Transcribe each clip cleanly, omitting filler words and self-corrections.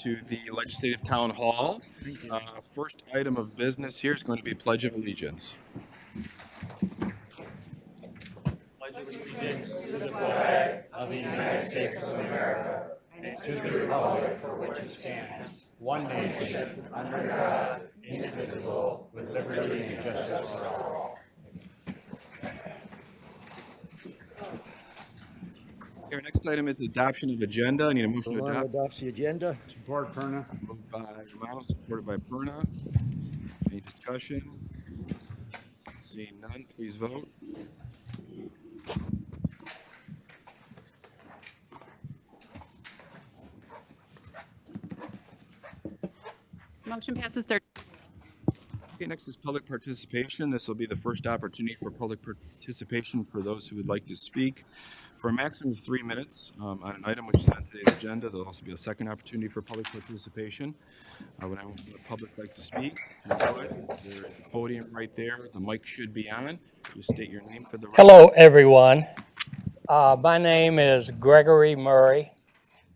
to the Legislative Town Hall. First item of business here is going to be Pledge of Allegiance. Pledge allegiance to the flag of the United States of America and to the republic for which it stands, one nation, under God, indivisible, with liberty and justice for all. Our next item is adoption of agenda. I need a motion to adopt. Adopts the agenda. Support, Perna. Moved by Romano, supported by Perna. Any discussion? Seeing none, please vote. Motion passes 30. Okay, next is public participation. This will be the first opportunity for public participation for those who would like to speak for a maximum of 3 minutes on an item which is on today's agenda. There'll also be a second opportunity for public participation. Would anyone from the public like to speak? There's a podium right there. The mic should be on. Just state your name for the record. Hello, everyone. My name is Gregory Murray.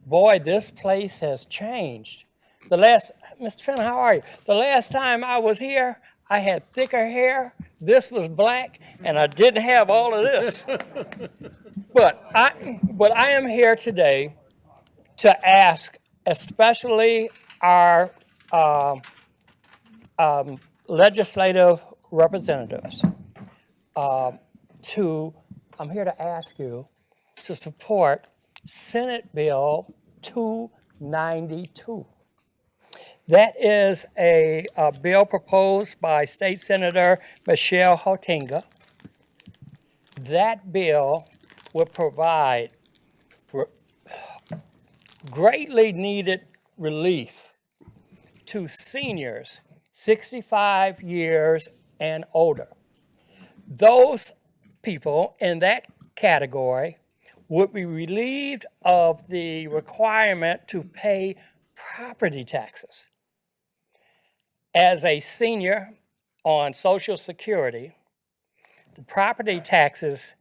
Boy, this place has changed. Mr. Finn, how are you? The last time I was here, I had thicker hair. This was black, and I didn't have all of this. But I am here today to ask, especially our legislative representatives, I'm here to ask you to support Senate Bill 292. That is a bill proposed by State Senator Michelle Hotinga. That bill would provide greatly needed relief to seniors 65 years and older. Those people in that category would be relieved of the requirement to pay property taxes. As a senior on Social Security, the property taxes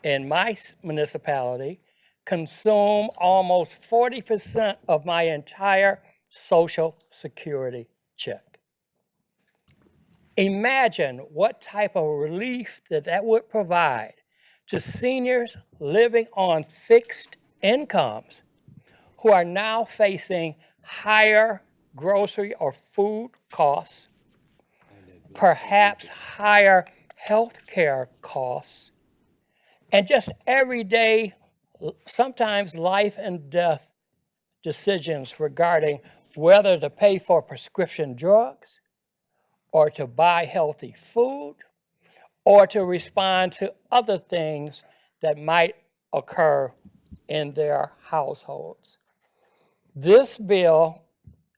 in my municipality consume almost 40% of my entire Social Security check. Imagine what type of relief that would provide to seniors living on fixed incomes who are now facing higher grocery or food costs, perhaps higher health care costs, and just everyday, sometimes life and death decisions regarding whether to pay for prescription drugs or to buy healthy food or to respond to other things that might occur in their households. This bill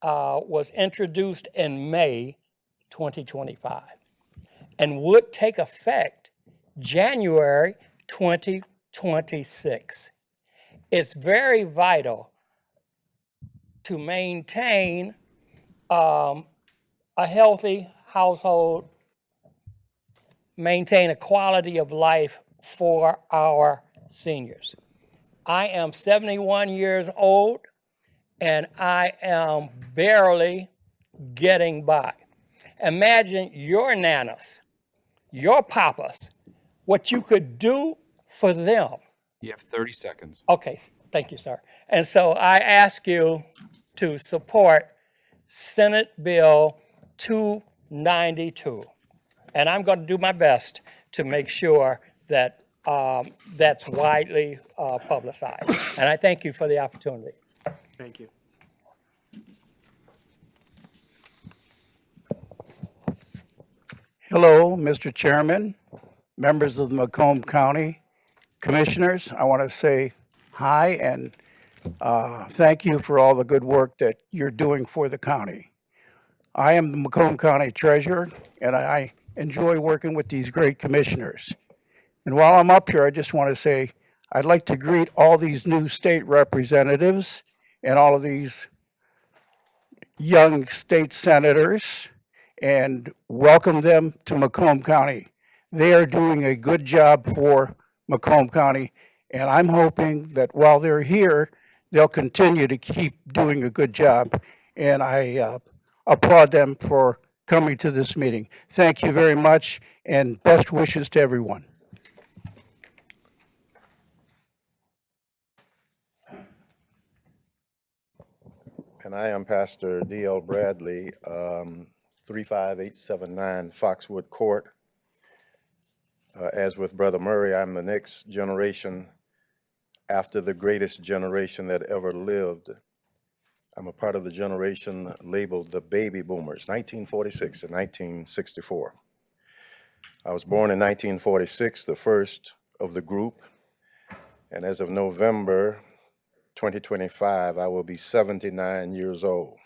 was introduced in May 2025 and would take effect January 2026. It's very vital to maintain a healthy household, maintain a quality of life for our seniors. I am 71 years old, and I am barely getting by. Imagine your nanas, your papas, what you could do for them. You have 30 seconds. Okay, thank you, sir. And so I ask you to support Senate Bill 292. And I'm going to do my best to make sure that that's widely publicized. And I thank you for the opportunity. Thank you. Hello, Mr. Chairman, members of the Macomb County Commissioners. I want to say hi and thank you for all the good work that you're doing for the county. I am the Macomb County Treasurer, and I enjoy working with these great commissioners. And while I'm up here, I just want to say I'd like to greet all these new state representatives and all of these young state senators and welcome them to Macomb County. They are doing a good job for Macomb County, and I'm hoping that while they're here, they'll continue to keep doing a good job. And I applaud them for coming to this meeting. Thank you very much, and best wishes to everyone. And I am Pastor D.L. Bradley, 35879 Foxwood Court. As with Brother Murray, I'm the next generation after the greatest generation that ever lived. I'm a part of the generation labeled the baby boomers, 1946 and 1964. I was born in 1946, the first of the group, and as of November 2025, I will be 79 years old.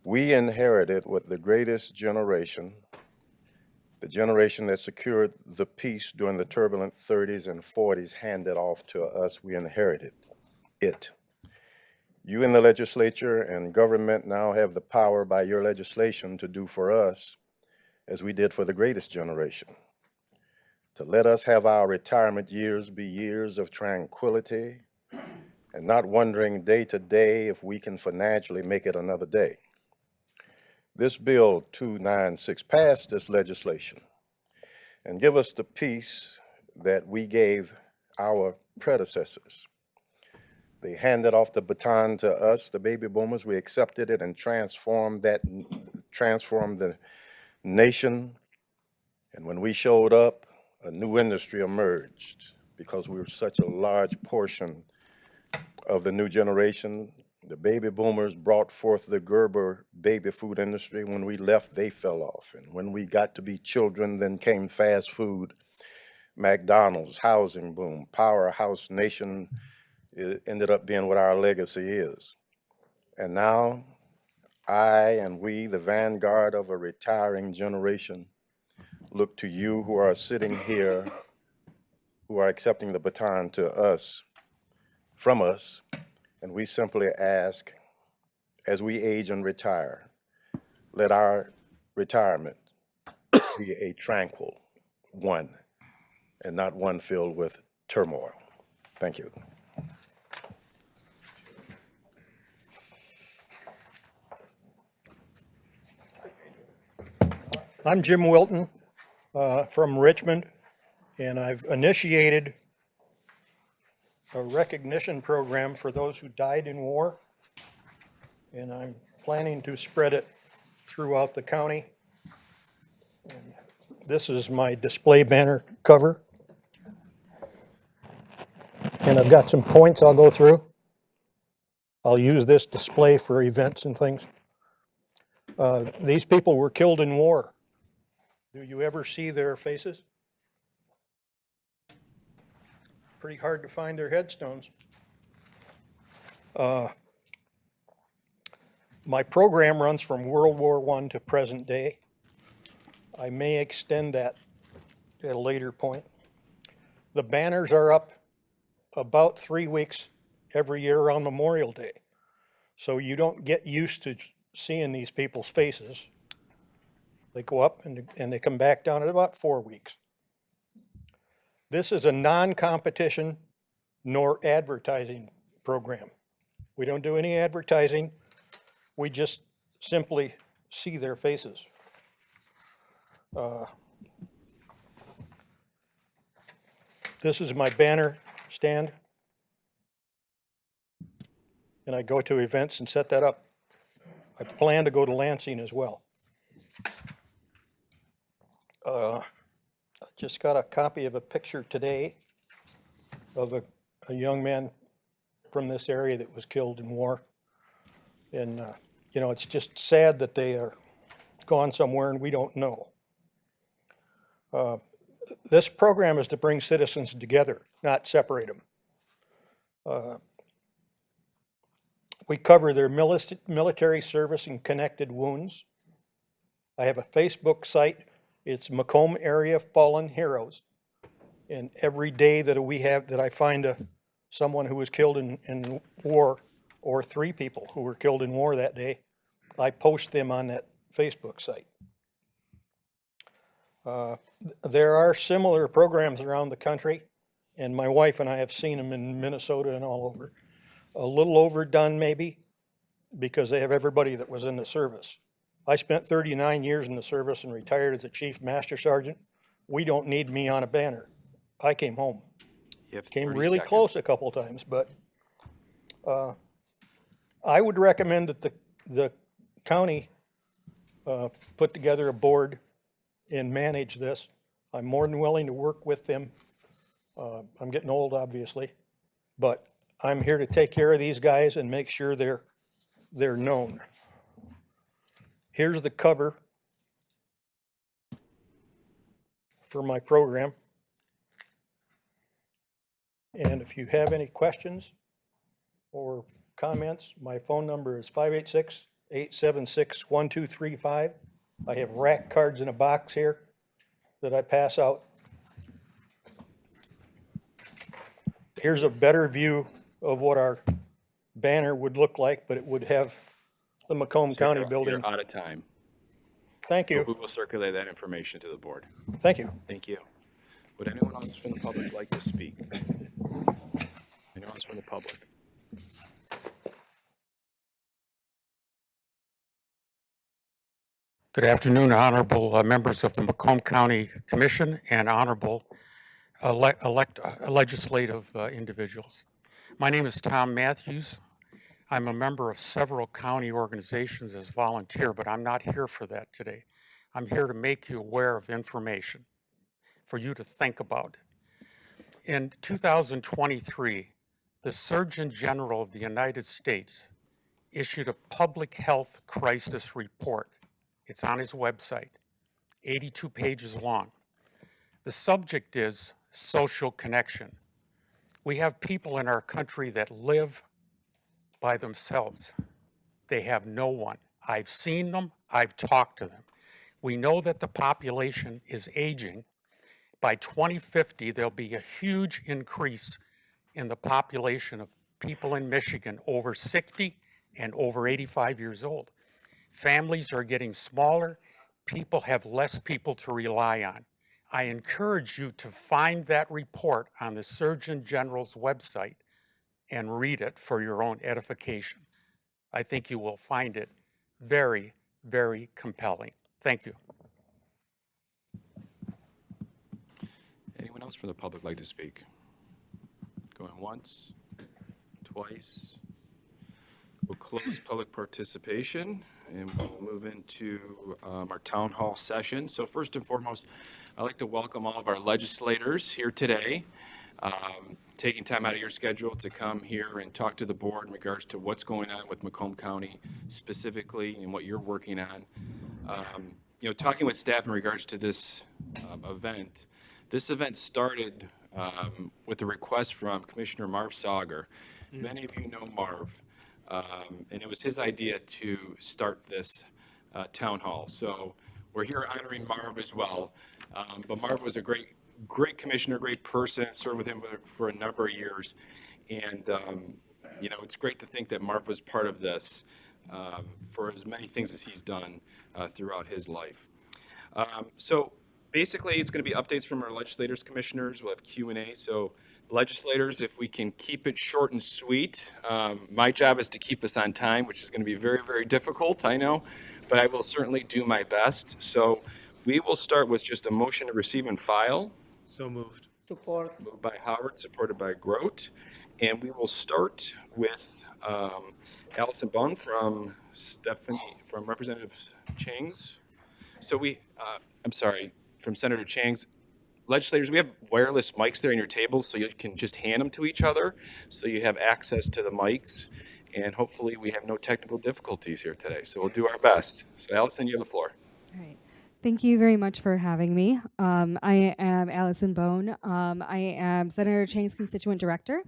We inherited what the greatest generation, the generation that secured the peace during the turbulent 30s and 40s, handed off to us. We inherited it. You in the legislature and government now have the power by your legislation to do for us as we did for the greatest generation, to let us have our retirement years be years of tranquility and not wondering day to day if we can financially make it another day. This Bill 296 passed this legislation and give us the peace that we gave our predecessors. They handed off the baton to us, the baby boomers. We accepted it and transformed the nation. And when we showed up, a new industry emerged because we were such a large portion of the new generation. The baby boomers brought forth the Gerber baby food industry. When we left, they fell off. And when we got to be children, then came fast food, McDonald's, housing boom, powerhouse nation. It ended up being what our legacy is. And now, I and we, the vanguard of a retiring generation, look to you who are sitting here, who are accepting the baton to us, from us, and we simply ask, as we age and retire, let our retirement be a tranquil one and not one filled with turmoil. Thank you. I'm Jim Wilton from Richmond, and I've initiated a recognition program for those who died in war, and I'm planning to spread it throughout the county. And this is my display banner cover, and I've got some points I'll go through. I'll use this display for events and things. These people were killed in war. Do you ever see their faces? Pretty hard to find their headstones. My program runs from World War I to present day. I may extend that at a later point. The banners are up about 3 weeks every year on Memorial Day. So you don't get used to seeing these people's faces. They go up and they come back down at about 4 weeks. This is a non-competition nor advertising program. We don't do any advertising. We just simply see their faces. This is my banner stand. And I go to events and set that up. I plan to go to Lansing as well. I just got a copy of a picture today of a young man from this area that was killed in war. And, you know, it's just sad that they are gone somewhere and we don't know. This program is to bring citizens together, not separate them. We cover their military service and connected wounds. I have a Facebook site. It's Macomb Area Fallen Heroes. And every day that I find someone who was killed in war, or 3 people who were killed in war that day, I post them on that Facebook site. There are similar programs around the country, and my wife and I have seen them in Minnesota and all over. a little overdone maybe, because they have everybody that was in the service. I spent 39 years in the service and retired as a chief master sergeant. We don't need me on a banner. I came home. You have Came 30 really seconds. close a couple times, but I would recommend that the county put together a board and manage this. I'm more than willing to work with them. I'm getting old, obviously, but I'm here to take care of these guys and make sure they're known. Here's the cover for my program. And if you have any questions or comments, my phone number is 586-876-1235. I have rack cards in a box here that I pass out. Here's a better view of what our banner would look like, but it would have the Macomb County building. You're out of time. Thank We you. will circulate that information to the board. Thank you. Thank you. Would anyone else from the public like to speak? Anyone else from the public? Good afternoon, honorable members of the Macomb County Commission and honorable legislative individuals. My name is Tom Matthews. I'm a member of several county organizations as volunteer, but I'm not here for that today. I'm here to make you aware of information for you to think about. In 2023, the Surgeon General of the United States issued a public health crisis report. It's on his website, 82 pages long. The subject is social connection. We have people in our country that live by themselves. They have no one. I've seen them, I've talked to them. We know that the population is aging. By 2050, there'll be a huge increase in the population of people in Michigan over 60 and over 85 years old. Families are getting smaller. People have less people to rely on. I encourage you to find that report on the Surgeon General's website and read it for your own edification. I think you will find it very, very compelling. Thank you. Anyone else from the public like to speak? Going once, twice. We'll close public participation and we'll move into our town hall session. So first and foremost, I'd like to welcome all of our legislators here today, taking time out of your schedule to come here and talk to the board in regards to what's going on with Macomb County specifically and what you're working on. Talking with staff in regards to this event. This event started with a request from Commissioner Marv Sauger. Many of you know Marv, and it was his idea to start this town hall. So we're here honoring Marv as well. But Marv was a great commissioner, great person, served with him for a number of years. And, it's great to think that Marv was part of this for as many things as he's done throughout his life. So basically, it's going to be updates from our legislators, commissioners. We'll have Q&A. So legislators, if we can keep it short and sweet. My job is to keep us on time, which is going to be very, very difficult, I know, but I will certainly do my best. So we will start with just a motion to receive and file. So moved. Support. Moved by Howard, supported by Grote. And we will start with Allison Bohn from Representative Chang's. So from Senator Chang's. Legislators, we have wireless mics there in your tables, so you can just hand them to each other, so you have access to the mics, and hopefully we have no technical difficulties here today. So we'll do our best. So Allison, you have the floor. All right. Thank you very much for having me. I am Allison Bohn. I am Senator Chang's Constituent Director.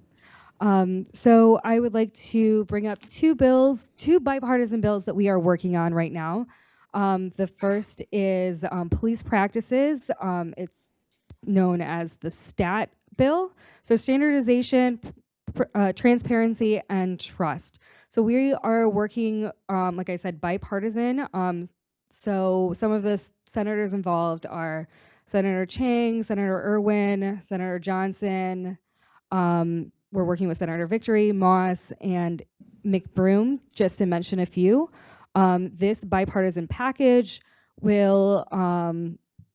So I would like to bring up two bipartisan bills that we are working on right now. The first is police practices. It's known as the STAT bill. So standardization, transparency, and trust. So we are working, like I said, bipartisan. So some of the senators involved are Senator Chang, Senator Irwin, Senator Johnson, we're working with Senator Victory, Moss, and McBroom, just to mention a few. This bipartisan package will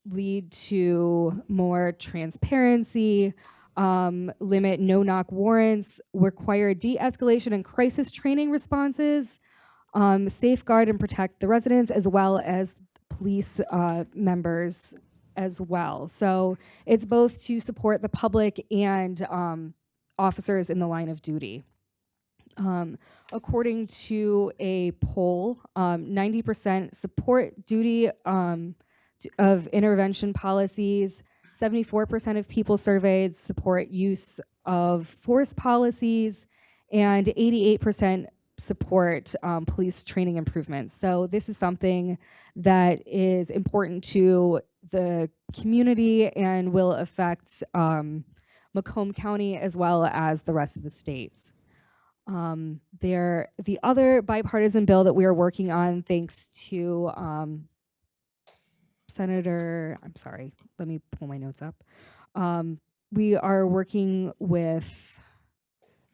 lead to more transparency, limit no-knock warrants, require de-escalation and crisis training responses, safeguard and protect the residents as well as police members as well. So it's both to support the public and officers in the line of duty. According to a poll, 90% support duty of intervention policies. 74% of people surveyed support use of force policies, and 88% support police training improvements. So this is something that is important to the community and will affect Macomb County as well as the rest of the states. The other bipartisan bill that we are working on, thanks to Senator, I'm sorry, let me pull my notes up. We are working with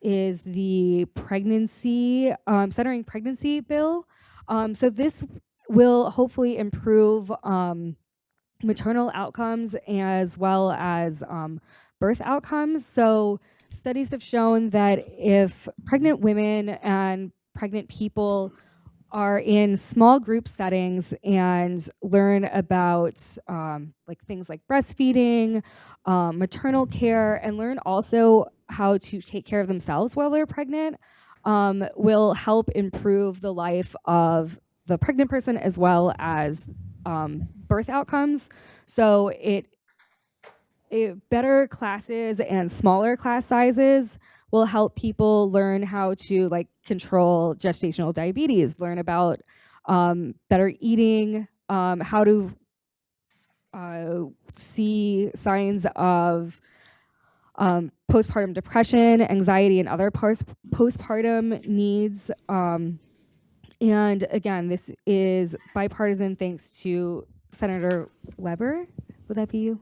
is the pregnancy, centering pregnancy bill. So this will hopefully improve maternal outcomes as well as birth outcomes. So studies have shown that if pregnant women and pregnant people are in small group settings and learn about like things like breastfeeding, maternal care, and learn also how to take care of themselves while they're pregnant, will help improve the life of the pregnant person as well as birth outcomes. So it better classes and smaller class sizes will help people learn how to like control gestational diabetes, learn about better eating, how to see signs of postpartum depression, anxiety, and other postpartum needs. And again, this is bipartisan thanks to Senator Weber. Would that be you?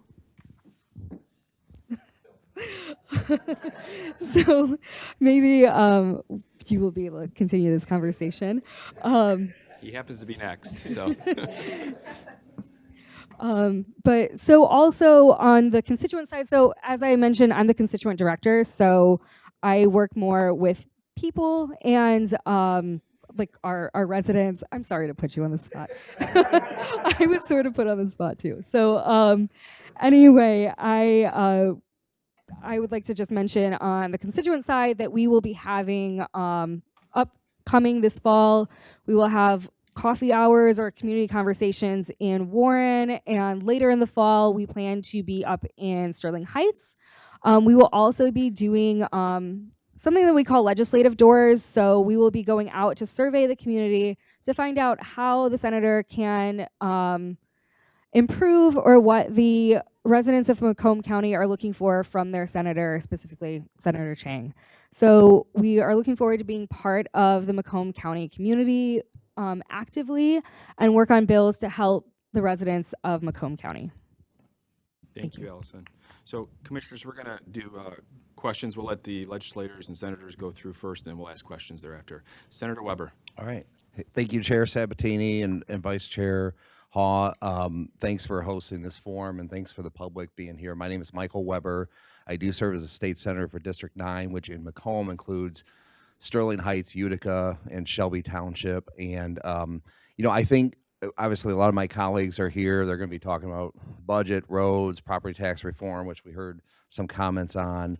So maybe you will be able to continue this conversation. He happens to be next, so. But so also on the constituent side, so as I mentioned, I'm the constituent director, so I work more with people and like our residents. I'm sorry to put you on the spot. I was sort of put on the spot too. So anyway, I would like to just mention on the constituent side that we will be having upcoming this fall, we will have coffee hours or community conversations in Warren, and later in the fall, we plan to be up in Sterling Heights. We will also be doing something that we call legislative doors. So we will be going out to survey the community to find out how the senator can improve or what the residents of Macomb County are looking for from their senator, specifically Senator Chang. So we are looking forward to being part of the Macomb County community actively and work on bills to help the residents of Macomb County. Thank you, Allison. So, Commissioners, we're going to do questions. We'll let the legislators and senators go through first, and we'll ask questions thereafter. Senator Weber. All right. Thank you, Chair Sabatini and Vice Chair Haw. Thanks for hosting this forum, and thanks for the public being here. My name is Michael Weber. I do serve as a state senator for District 9, which in Macomb includes Sterling Heights, Utica, and Shelby Township. And, you know, I think obviously a lot of my colleagues are here. They're going to be talking about budget, roads, property tax reform, which we heard some comments on.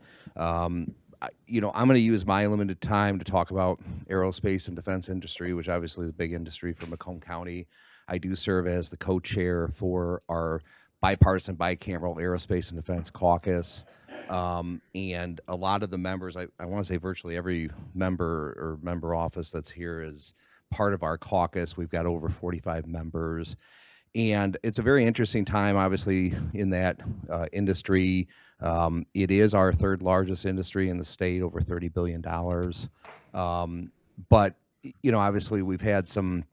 You know, I'm going to use my limited time to talk about aerospace and defense industry, which obviously is a big industry for Macomb County. I do serve as the co-chair for our bipartisan bicameral aerospace and defense caucus. And a lot of the members, I want to say virtually every member or member office that's here is part of our caucus. We've got over 45 members. And it's a very interesting time, obviously, in that industry. It is our third largest industry in the state, over $30 billion. But, you know, obviously we've had some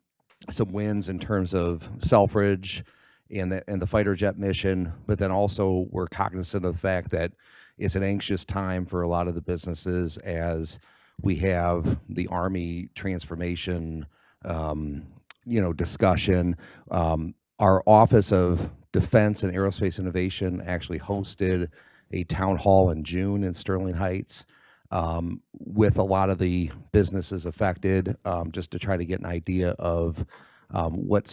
wins in terms of Selfridge and the fighter jet mission, but then also we're cognizant of the fact that it's an anxious time for a lot of the businesses as we have the Army transformation, discussion. Our Office of Defense and Aerospace Innovation actually hosted a town hall in June in Sterling Heights with a lot of the businesses affected, just to try to get an idea of what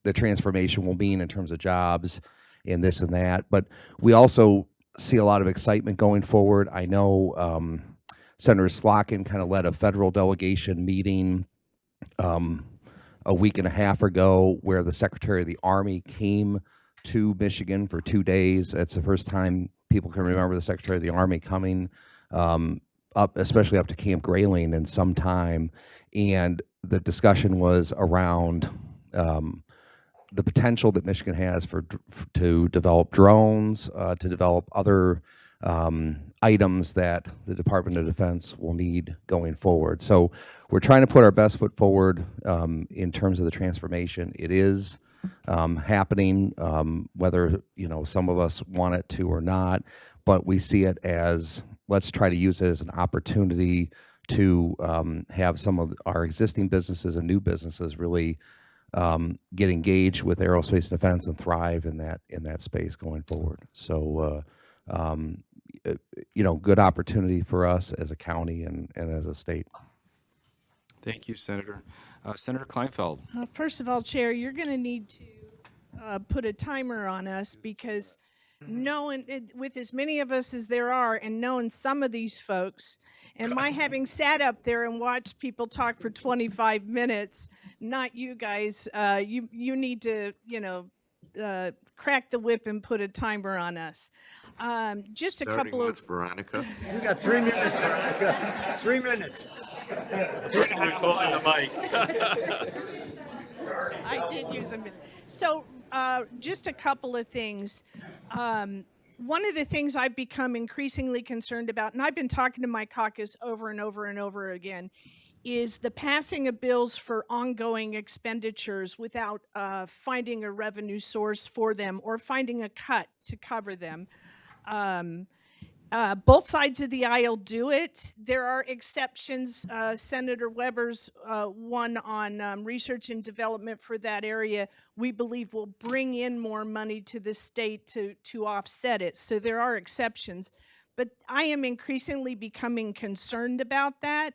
the transformation will mean in terms of jobs and this and that. But we also see a lot of excitement going forward. I know Senator Slotkin kind of led a federal delegation meeting a week and a half ago where the Secretary of the Army came to Michigan for 2 days. It's the first time people can remember the Secretary of the Army coming especially up to Camp Grayling in some time. And the discussion was around the potential that Michigan has to develop drones, to develop other items that the Department of Defense will need going forward. So we're trying to put our best foot forward in terms of the transformation. It is happening, whether some of us want it to or not, but we see it as, let's try to use it as an opportunity to have some of our existing businesses and new businesses really get engaged with aerospace and defense and thrive in that space going forward. So good opportunity for us as a county and as a state. Thank you, Senator. Senator Klinefelt. First of all, Chair, you're going to need to put a timer on us because with as many of us as there are and knowing some of these folks, and my having sat up there and watched people talk for 25 minutes, not you guys, you need to, crack the whip and put a timer on us. Just a couple of Veronica. You got 3 minutes, Veronica. 3 minutes. Person who's holding the mic. I did use a minute. So just a couple of things. One of the things I've become increasingly concerned about, and I've been talking to my caucus over and over and over again, is the passing of bills for ongoing expenditures without finding a revenue source for them or finding a cut to cover them. Both sides of the aisle do it. There are exceptions. Senator Weber's one on research and development for that area, we believe will bring in more money to the state to offset it. So there are exceptions. But I am increasingly becoming concerned about that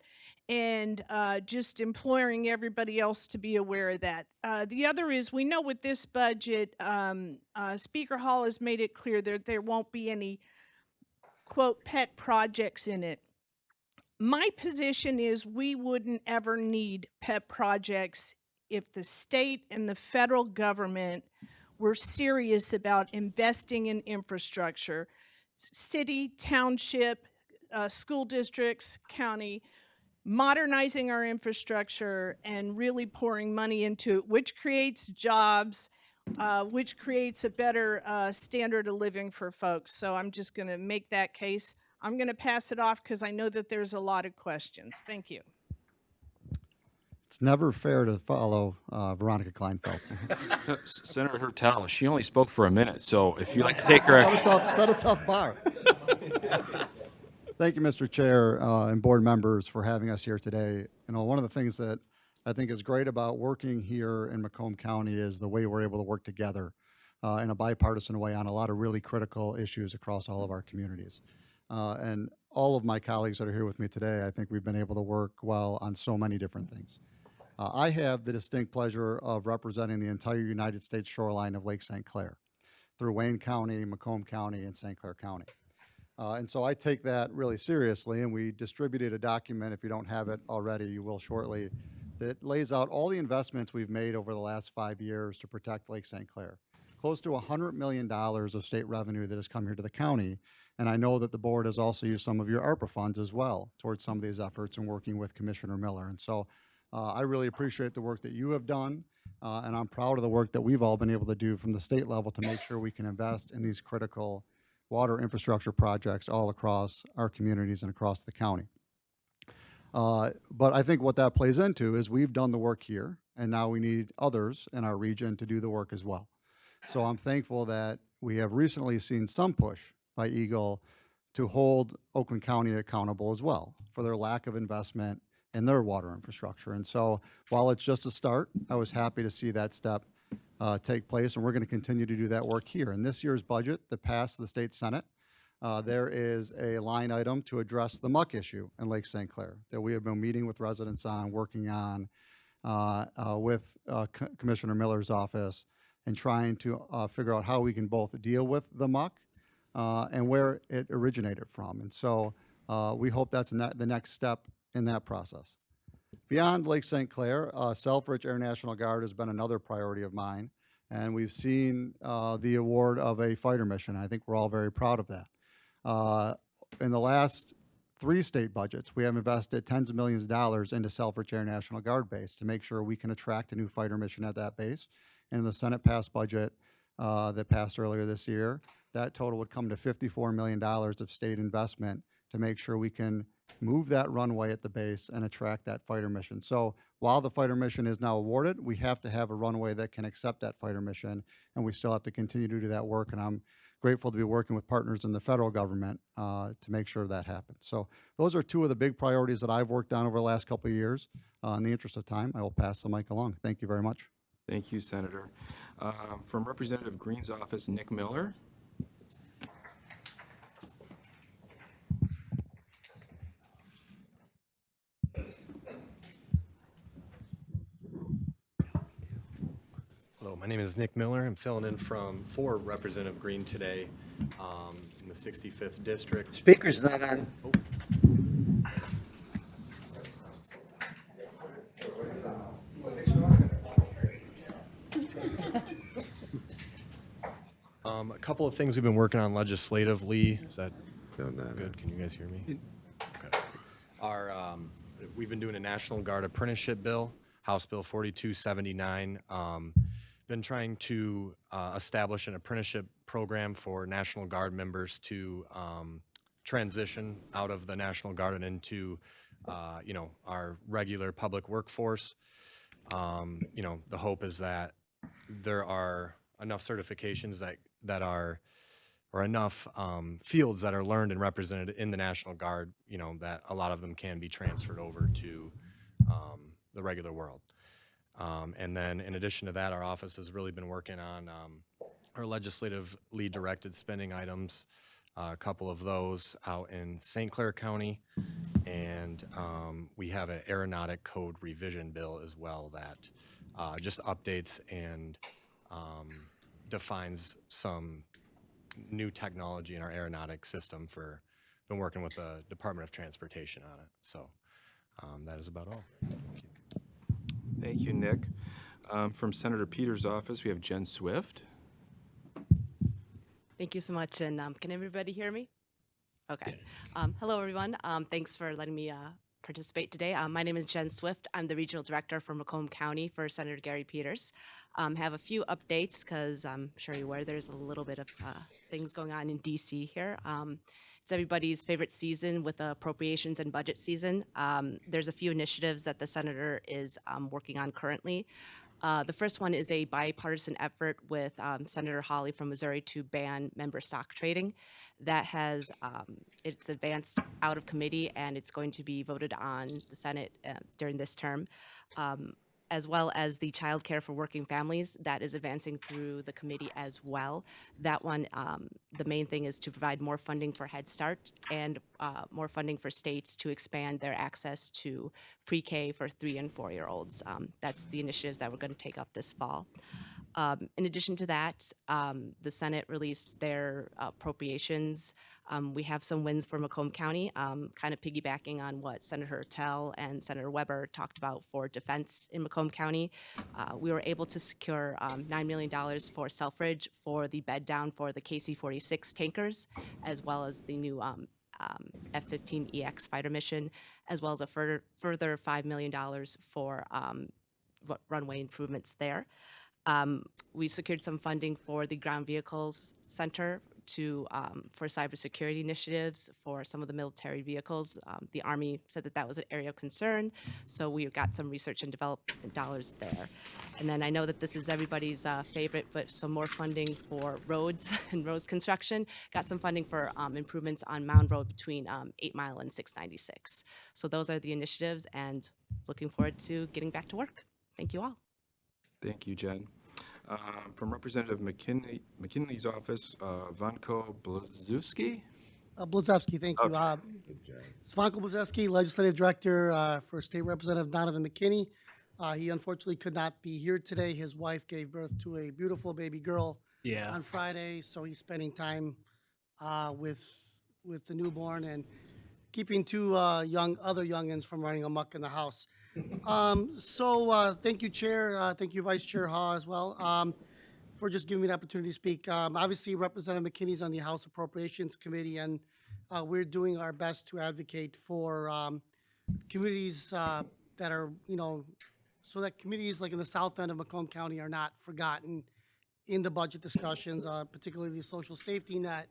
and just imploring everybody else to be aware of that. The other is, we know with this budget, Speaker Hall has made it clear that there won't be any quote pet projects in it. My position is we wouldn't ever need pet projects if the state and the federal government were serious about investing in infrastructure. City, township, school districts, county, modernizing our infrastructure and really pouring money into it, which creates jobs, which creates a better standard of living for folks. So I'm just going to make that case. I'm going to pass it off because I know that there's a lot of questions. Thank you. It's never fair to follow Veronica Klinefelt. Senator Hertel, she only spoke for a minute, so if you'd like to take her... Set a tough bar. Thank you, Mr. Chair and board members, for having us here today. One of the things that I think is great about working here in Macomb County is the way we're able to work together in a bipartisan way on a lot of really critical issues across all of our communities. And all of my colleagues that are here with me today, I think we've been able to work well on so many different things. I have the distinct pleasure of representing the entire United States shoreline of Lake St. Clair through Wayne County, Macomb County, and St. Clair County. And so I take that really seriously, and we distributed a document, if you don't have it already, you will shortly, that lays out all the investments we've made over the last 5 years to protect Lake St. Clair. Close to $100 million of state revenue that has come here to the county. And I know that the board has also used some of your ARPA funds as well towards some of these efforts and working with Commissioner Miller. And so I really appreciate the work that you have done. And I'm proud of the work that we've all been able to do from the state level to make sure we can invest in these critical water infrastructure projects all across our communities and across the county. But I think what that plays into is we've done the work here, and now we need others in our region to do the work as well. So I'm thankful that we have recently seen some push by Eagle to hold Oakland County accountable as well for their lack of investment in their water infrastructure. And so while it's just a start, I was happy to see that step take place, and we're going to continue to do that work here. In this year's budget that passed the state Senate, there is a line item to address the muck issue in Lake St. Clair that we have been meeting with residents on, working on with Commissioner Miller's office, and trying to figure out how we can both deal with the muck and where it originated from. And so we hope that's the next step in that process. Beyond Lake St. Clair, Selfridge Air National Guard has been another priority of mine, and we've seen the award of a fighter mission. I think we're all very proud of that. In the last 3 state budgets, we have invested tens of millions of dollars into Selfridge Air National Guard base to make sure we can attract a new fighter mission at that base. And in the Senate passed budget that passed earlier this year, that total would come to $54 million of state investment to make sure we can move that runway at the base and attract that fighter mission. So while the fighter mission is now awarded, we have to have a runway that can accept that fighter mission, and we still have to continue to do that work. And I'm grateful to be working with partners in the federal government to make sure that happens. So those are 2 of the big priorities that I've worked on over the last couple of years. In the interest of time, I will pass the mic along. Thank you very much. Thank you, Senator. From Representative Greene's office, Nick Miller. Hello, my name is Nick Miller. I'm filling in for Representative Greene today in the 65th District. Speaker's not on. A couple of things we've been working on legislatively. Is that good? Can you guys hear me? Okay. We've been doing a National Guard apprenticeship bill, House Bill 4279. Been trying to establish an apprenticeship program for National Guard members to transition out of the National Guard and into, our regular public workforce. The hope is that there are enough certifications that are, or enough fields that are learned and represented in the National Guard, that a lot of them can be transferred over to the regular world. And then in addition to that, our office has really been working on our legislatively directed spending items, a couple of those out in St. Clair County. And we have an aeronautic code revision bill as well that just updates and defines some new technology in our aeronautic system. Been working with the Department of Transportation on it. So that is about all. Thank you. Thank you, Nick. From Senator Peters' office, we have Jen Swift. Thank you so much, and can everybody hear me? Okay. Hello, everyone. Thanks for letting me participate today. My name is Jen Swift. I'm the Regional Director for Macomb County for Senator Gary Peters. Have a few updates because I'm sure you're aware there's a little bit of things going on in D.C. here. It's everybody's favorite season with the appropriations and budget season. There's a few initiatives that the Senator is working on currently. The first one is a bipartisan effort with Senator Hawley from Missouri to ban member stock trading. That has, it's advanced out of committee and it's going to be voted on the Senate during this term. As well as the child care for working families, that is advancing through the committee as well. That one, the main thing is to provide more funding for Head Start and more funding for states to expand their access to pre-K for 3- and 4-year-olds. That's the initiatives that we're going to take up this fall. In addition to that, the Senate released their appropriations. We have some wins for Macomb County, kind of piggybacking on what Senator Hertel and Senator Weber talked about for defense in Macomb County. We were able to secure $9 million for Selfridge for the bed down for the KC-46 tankers, as well as the new F-15EX fighter mission, as well as a further $5 million for runway improvements there. We secured some funding for the Ground Vehicles Center to for cybersecurity initiatives for some of the military vehicles. The Army said that that was an area of concern, so we got some research and development dollars there. And then I know that this is everybody's favorite, but some more funding for roads and roads construction. Got some funding for improvements on Mound Road between 8 Mile and 696. So those are the initiatives, and looking forward to getting back to work. Thank you all. Thank you, Jen. From Representative McKinley's office, Zvonko Blazevski. Blazevski, thank you. Zvonko Blazevski, Legislative Director for State Representative Donavan McKinney. He unfortunately could not be here today. His wife gave birth to a beautiful baby girl on Friday, so he's spending time with the newborn and keeping two other youngins from running amok in the house. Thank you, Chair. Thank you, Vice Chair Haw as well, for just giving me the opportunity to speak. Obviously, Representative McKinney's on the House Appropriations Committee, and we're doing our best to advocate for communities that are, so that communities like in the south end of Macomb County are not forgotten in the budget discussions, particularly the social safety net,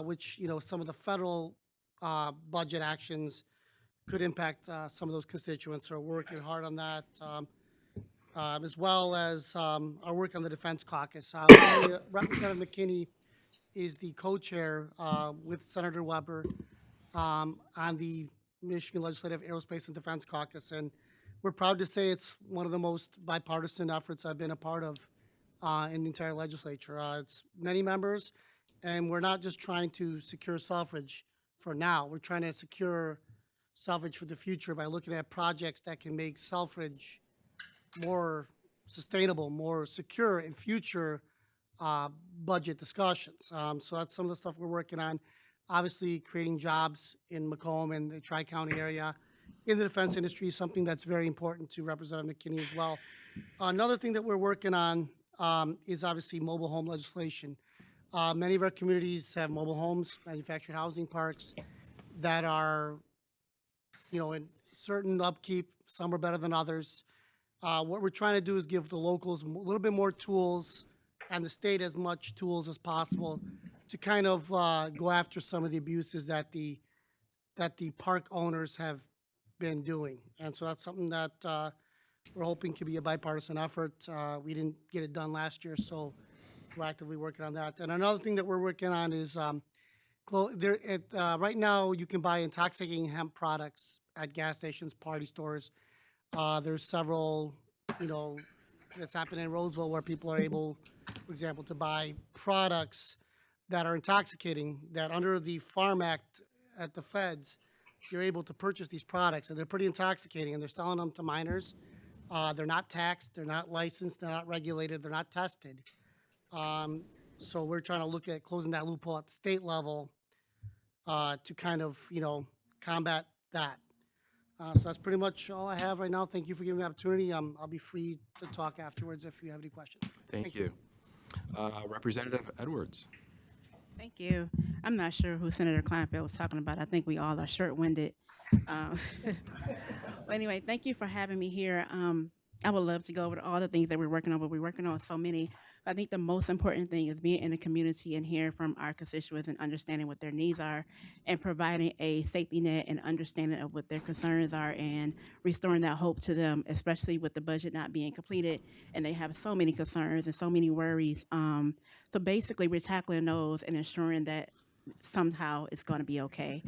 which, some of the federal budget actions could impact some of those constituents. So we're working hard on that, as well as our work on the Defense Caucus. Representative McKinney is the co-chair with Senator Weber on the Michigan Legislative Aerospace and Defense Caucus, and we're proud to say it's one of the most bipartisan efforts I've been a part of in the entire legislature. It's many members, and we're not just trying to secure suffrage for now. We're trying to secure suffrage for the future by looking at projects that can make suffrage more sustainable, more secure in future budget discussions. So that's some of the stuff we're working on. Obviously, creating jobs in Macomb and the Tri-County area in the defense industry is something that's very important to Representative McKinney as well. Another thing that we're working on is obviously mobile home legislation. Many of our communities have mobile homes, manufactured housing parks that are, in certain upkeep. Some are better than others. What we're trying to do is give the locals a little bit more tools and the state as much tools as possible to kind of go after some of the abuses that the park owners have been doing. And so that's something that we're hoping can be a bipartisan effort. We didn't get it done last year, so we're actively working on that. And another thing that we're working on is right now you can buy intoxicating hemp products at gas stations, party stores. There's several, that's happened in Roseville where people are able, for example, to buy products that are intoxicating, that under the Farm Act at the feds, you're able to purchase these products, and they're pretty intoxicating, and they're selling them to minors. They're not taxed, they're not licensed, they're not regulated, they're not tested. So we're trying to look at closing that loophole at the state level to kind of, combat that. So that's pretty much all I have right now. Thank you for giving me the opportunity. I'll be free to talk afterwards if you have any questions. Thank you. Representative Edwards. Thank you. I'm not sure who Senator Klinefelt was talking about. I think we all are short-winded. Well, anyway, thank you for having me here. I would love to go over all the things that we're working on, but we're working on so many. I think the most important thing is being in the community and hearing from our constituents and understanding what their needs are and providing a safety net and understanding of what their concerns are and restoring that hope to them, especially with the budget not being completed and they have so many concerns and so many worries. So basically we're tackling those and ensuring that somehow it's going to be okay.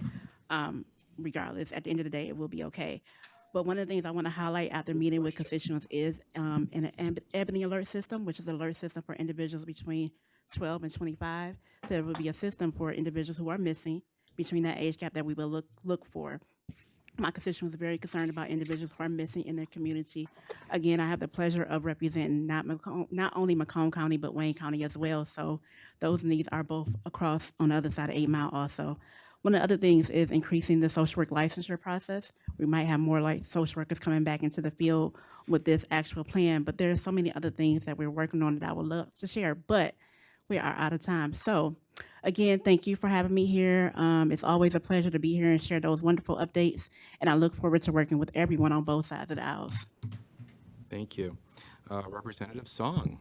Regardless, at the end of the day, it will be okay. But one of the things I want to highlight after meeting with constituents is an Ebony alert system, which is an alert system for individuals between 12 and 25. So there will be a system for individuals who are missing between that age gap that we will look for. My constituents are very concerned about individuals who are missing in their community. Again, I have the pleasure of representing not only Macomb County, but Wayne County as well. So those needs are both across on the other side of 8 Mile also. One of the other things is increasing the social work licensure process. We might have more like social workers coming back into the field with this actual plan, but there are so many other things that we're working on that I would love to share, but we are out of time. So again, thank you for having me here. It's always a pleasure to be here and share those wonderful updates, and I look forward to working with everyone on both sides of the aisles. Thank you. Representative Xiong.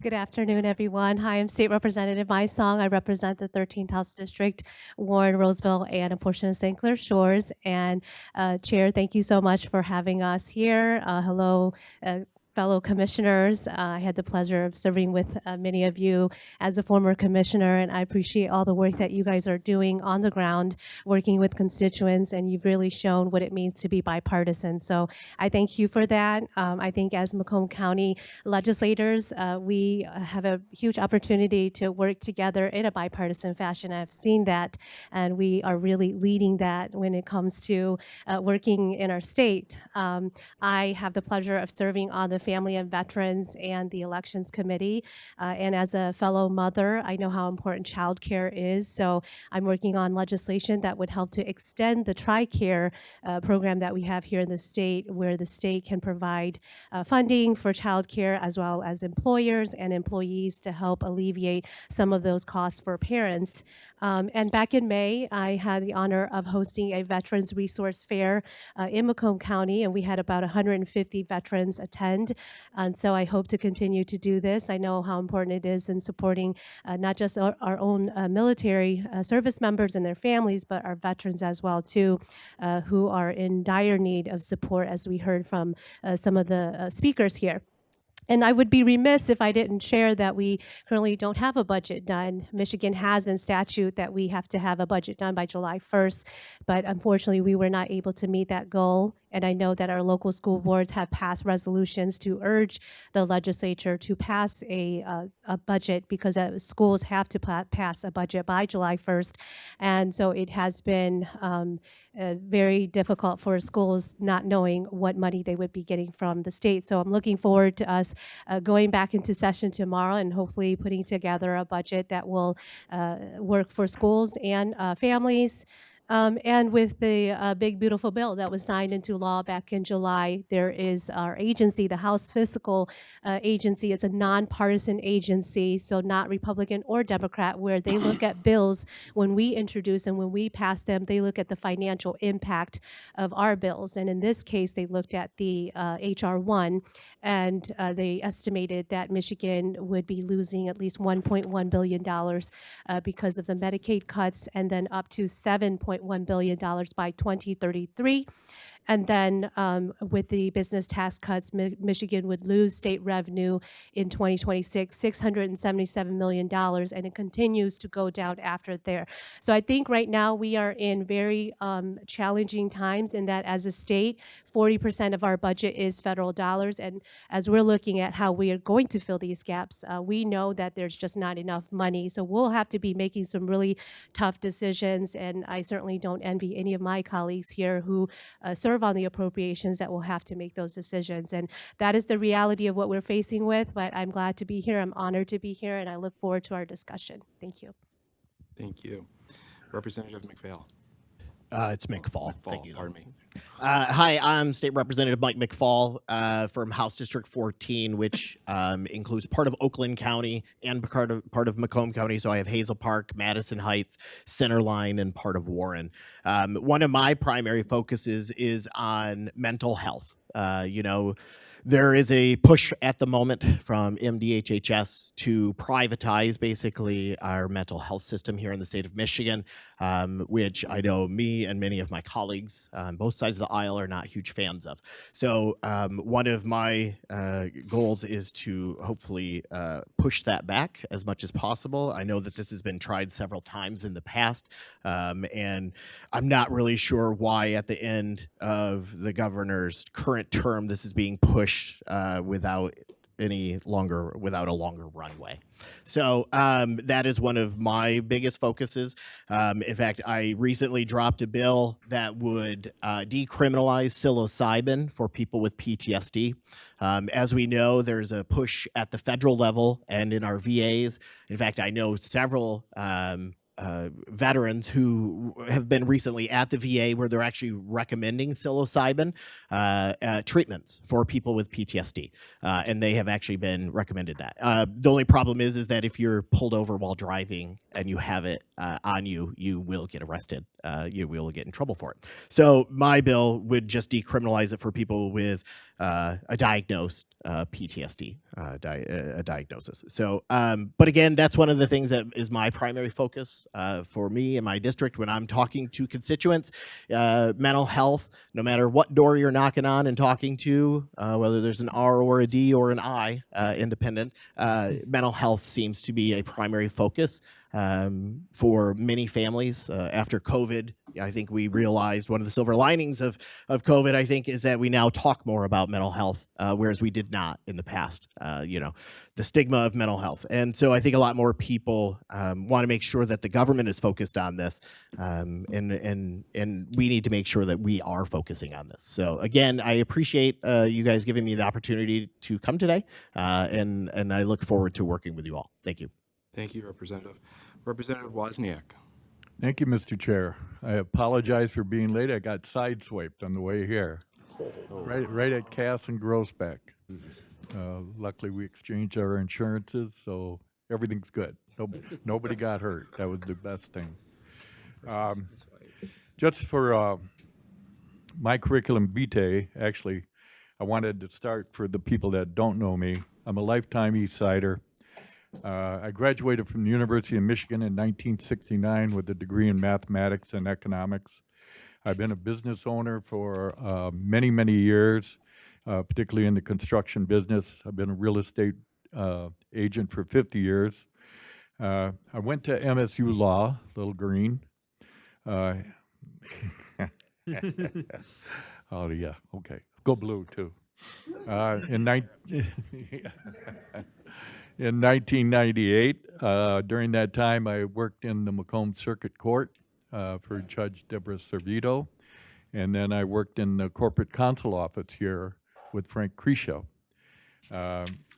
Good afternoon, everyone. Hi, I'm State Representative My Song. I represent the 13th House District, Warren, Roseville, and a portion of St. Clair Shores. And Chair, thank you so much for having us here. Hello, fellow commissioners. I had the pleasure of serving with many of you as a former commissioner, and I appreciate all the work that you guys are doing on the ground, working with constituents, and you've really shown what it means to be bipartisan. So I thank you for that. I think as Macomb County legislators, we have a huge opportunity to work together in a bipartisan fashion. I've seen that, and we are really leading that when it comes to working in our state. I have the pleasure of serving on the Family and Veterans and the Elections Committee. And as a fellow mother, I know how important childcare is. So I'm working on legislation that would help to extend the TRICARE program that we have here in the state, where the state can provide funding for childcare as well as employers and employees to help alleviate some of those costs for parents. And back in May, I had the honor of hosting a Veterans Resource Fair in Macomb County, and we had about 150 veterans attend. And so I hope to continue to do this. I know how important it is in supporting not just our own military service members and their families, but our veterans as well too, who are in dire need of support, as we heard from some of the speakers here. And I would be remiss if I didn't share that we currently don't have a budget done. Michigan has in statute that we have to have a budget done by July 1st, but unfortunately we were not able to meet that goal. And I know that our local school boards have passed resolutions to urge the legislature to pass a budget, because schools have to pass a budget by July 1st. And so it has been very difficult for schools not knowing what money they would be getting from the state. So I'm looking forward to us going back into session tomorrow and hopefully putting together a budget that will work for schools and families. And with the big, beautiful bill that was signed into law back in July, there is our agency, the House Fiscal Agency. It's a nonpartisan agency, so not Republican or Democrat, where they look at bills when we introduce and when we pass them, they look at the financial impact of our bills. And in this case, they looked at the HR 1, and they estimated that Michigan would be losing at least $1.1 billion because of the Medicaid cuts, and then up to $7.1 billion by 2033. And then with the business tax cuts, Michigan would lose state revenue in 2026, $677 million, and it continues to go down after there. So I think right now we are in very challenging times, in that as a state, 40% of our budget is federal dollars. And as we're looking at how we are going to fill these gaps, we know that there's just not enough money. So we'll have to be making some really tough decisions. And I certainly don't envy any of my colleagues here who serve on the appropriations that will have to make those decisions. And that is the reality of what we're facing with, but I'm glad to be here. I'm honored to be here, and I look forward to our discussion. Thank you. Thank you. Representative McPhail. It's McFall. Thank you. Pardon me. Hi, I'm State Representative Mike McFall from House District 14, which includes part of Oakland County and part of Macomb County. So I have Hazel Park, Madison Heights, Centerline, and part of Warren. One of my primary focuses is on mental health. There is a push at the moment from MDHHS to privatize basically our mental health system here in the state of Michigan, which I know me and many of my colleagues on both sides of the aisle are not huge fans of. So one of my goals is to hopefully push that back as much as possible. I know that this has been tried several times in the past, and I'm not really sure why at the end of the governor's current term this is being pushed without a longer runway. So that is one of my biggest focuses. In fact, I recently dropped a bill that would decriminalize psilocybin for people with PTSD. As we know, there's a push at the federal level and in our VAs. In fact, I know several veterans who have been recently at the VA where they're actually recommending psilocybin treatments for people with PTSD, and they have actually been recommended that. The only problem is that if you're pulled over while driving and you have it on you, you will get arrested. You will get in trouble for it. So my bill would just decriminalize it for people with a diagnosed PTSD a diagnosis. So, but again, that's one of the things that is my primary focus for me and my district when I'm talking to constituents. Mental health, no matter what door you're knocking on and talking to, whether there's an R or a D or an I, independent, mental health seems to be a primary focus for many families. After COVID, I think we realized one of the silver linings of COVID, I think, is that we now talk more about mental health, whereas we did not in the past, the stigma of mental health. And so I think a lot more people want to make sure that the government is focused on this, and we need to make sure that we are focusing on this. So again, I appreciate you guys giving me the opportunity to come today, and I look forward to working with you all. Thank you. Thank you, Representative. Representative Wozniak. Thank you, Mr. Chair. I apologize for being late. I got sideswiped on the way here, right at Cass and Grossbeck. Luckily, we exchanged our insurances, so everything's good. Nobody got hurt. That was the best thing. Just for my curriculum vitae, actually, I wanted to start for the people that don't know me. I'm a lifetime East Sider. I graduated from the University of Michigan in 1969 with a degree in mathematics and economics. I've been a business owner for many, many years, particularly in the construction business. I've been a real estate agent for 50 years. I went to MSU Law, Little Greene. Oh, yeah, okay. Go blue, too. In 1998, during that time, I worked in the Macomb Circuit Court for Judge Deborah Servito, and then I worked in the corporate counsel office here with Frank Crescio.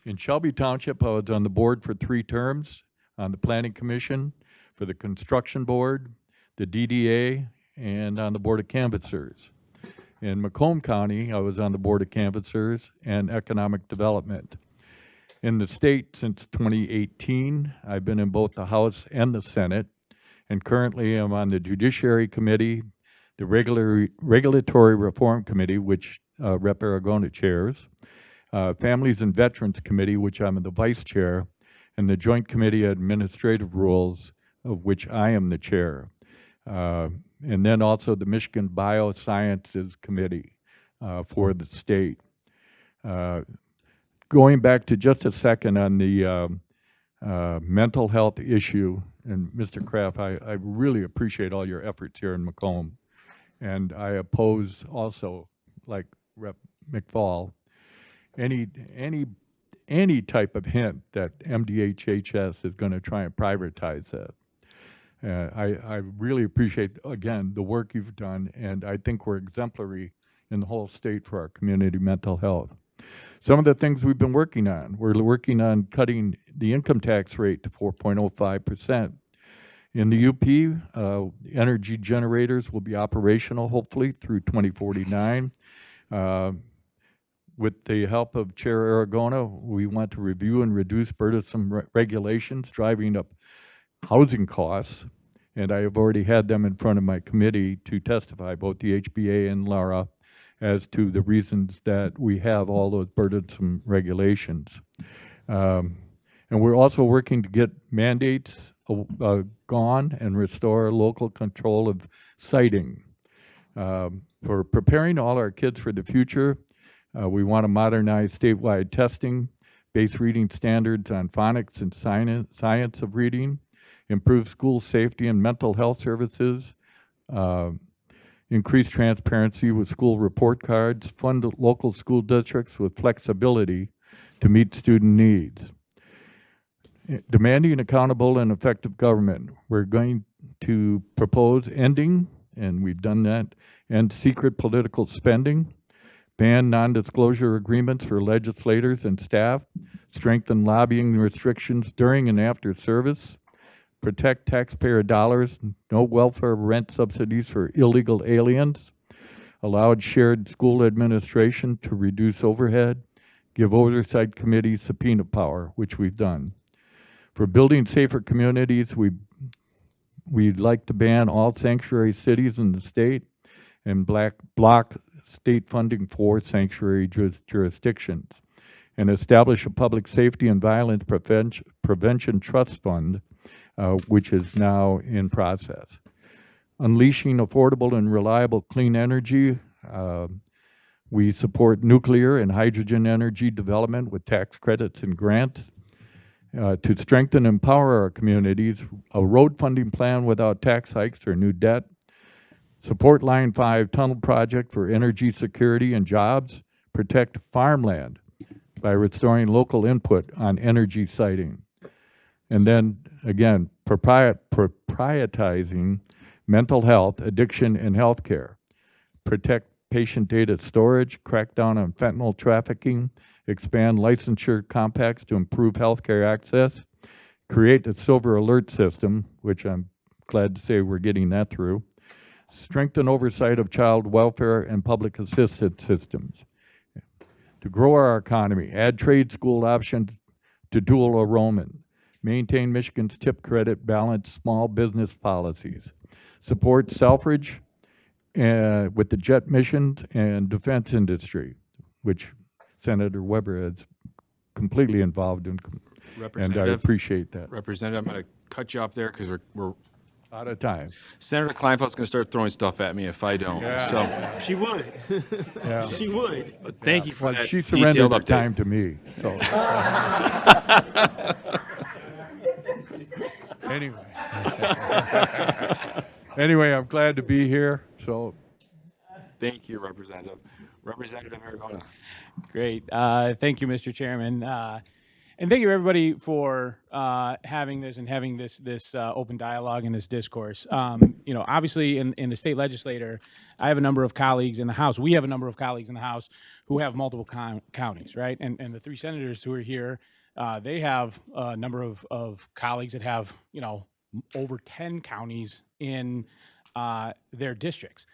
In Shelby Township, I was on the board for 3 terms, on the Planning Commission, for the Construction Board, the DDA, and on the Board of Canvassers. In Macomb County, I was on the Board of Canvassers and Economic Development. In the state since 2018, I've been in both the House and the Senate, and currently I'm on the Judiciary Committee, the Regulatory Reform Committee, which Rep. Aragona chairs, Families and Veterans Committee, which I'm the Vice Chair, and the Joint Committee on Administrative Rules, of which I am the Chair. And then also the Michigan Biosciences Committee for the state. Going back to just a second on the mental health issue, and Mr. Kraft, I really appreciate all your efforts here in Macomb. And I oppose also, like Rep. McFall, any type of hint that MDHHS is going to try and privatize that. I really appreciate, again, the work you've done, and I think we're exemplary in the whole state for our community mental health. Some of the things we've been working on, we're working on cutting the income tax rate to 4.05%. In the UP, energy generators will be operational hopefully through 2049. With the help of Chair Aragona, we want to review and reduce burdensome regulations driving up housing costs, and I have already had them in front of my committee to testify, both the HBA and Lara, as to the reasons that we have all those burdensome regulations. And we're also working to get mandates gone and restore local control of siting. For preparing all our kids for the future, we want to modernize statewide testing, base reading standards on phonics and science of reading, improve school safety and mental health services, increase transparency with school report cards, fund local school districts with flexibility to meet student needs. Demanding accountable and effective government. We're going to propose ending, and we've done that, end secret political spending, ban non-disclosure agreements for legislators and staff, strengthen lobbying restrictions during and after service, protect taxpayer dollars, no welfare rent subsidies for illegal aliens, allowed shared school administration to reduce overhead, give oversight committees subpoena power, which we've done. For building safer communities, we'd like to ban all sanctuary cities in the state and block state funding for sanctuary jurisdictions, and establish a public safety and violence prevention trust fund, which is now in process. Unleashing affordable and reliable clean energy. We support nuclear and hydrogen energy development with tax credits and grants. To strengthen and empower our communities, a road funding plan without tax hikes or new debt. Support Line 5 tunnel project for energy security and jobs. Protect farmland by restoring local input on energy siting. And then, again, prioritizing mental health, addiction, and healthcare. Protect patient data storage, crack down on fentanyl trafficking, expand licensure compacts to improve healthcare access, create a silver alert system, which I'm glad to say we're getting that through, strengthen oversight of child welfare and public assistance systems, to grow our economy, add trade school options to dual enrollment, maintain Michigan's tip credit, balance small business policies, support suffrage with the jet missions and defense industry, which Senator Weber is completely involved in, and I appreciate that. Representative, I'm going to cut you off there because we're out of time. Senator Klineffelt's going to start throwing stuff at me if I don't. Yeah. So She would. Yeah. She would. thank you for Well, that she surrendered detailed her update. time to me, so. Anyway, I'm glad to be here, so. Thank you, Representative. Representative Aragona. Great. Thank you, Mr. Chairman. And thank you, everybody, for having this open dialogue and this discourse. Obviously, in the state legislature, I have a number of colleagues in the House. We have a number of colleagues in the House who have multiple counties, right? And the three senators who are here, they have a number of colleagues that have, over 10 counties in their districts.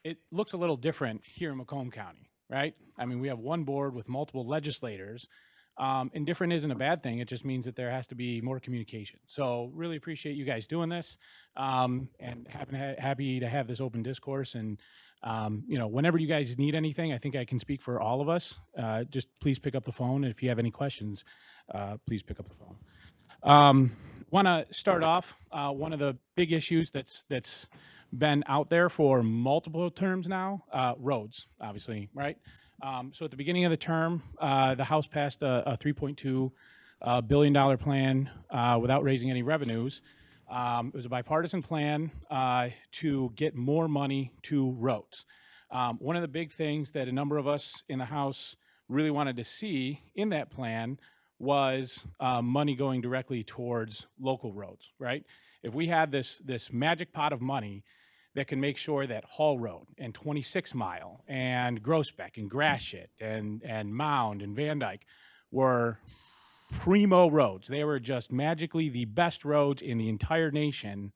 It looks a little different here in Macomb County, right? I mean, we have one board with multiple legislators, and different isn't a bad thing. It just means that there has to be more communication. So really appreciate you guys doing this, and happy to have this open discourse. And whenever you guys need anything, I think I can speak for all of us. Just please pick up the phone. And if you have any questions, please pick up the phone. Want to start off, one of the big issues that's been out there for multiple terms now, roads, obviously, right? So at the beginning of the term, the House passed a $3.2 billion plan without raising any revenues. It was a bipartisan plan to get more money to roads. One of the big things that a number of us in the House really wanted to see in that plan was money going directly towards local roads, right? If we had this magic pot of money that can make sure that Hall Road and 26 Mile and Groesbeck and Gratiot and Mound and Van Dyke were primo roads, they were just magically the best roads in the entire nation,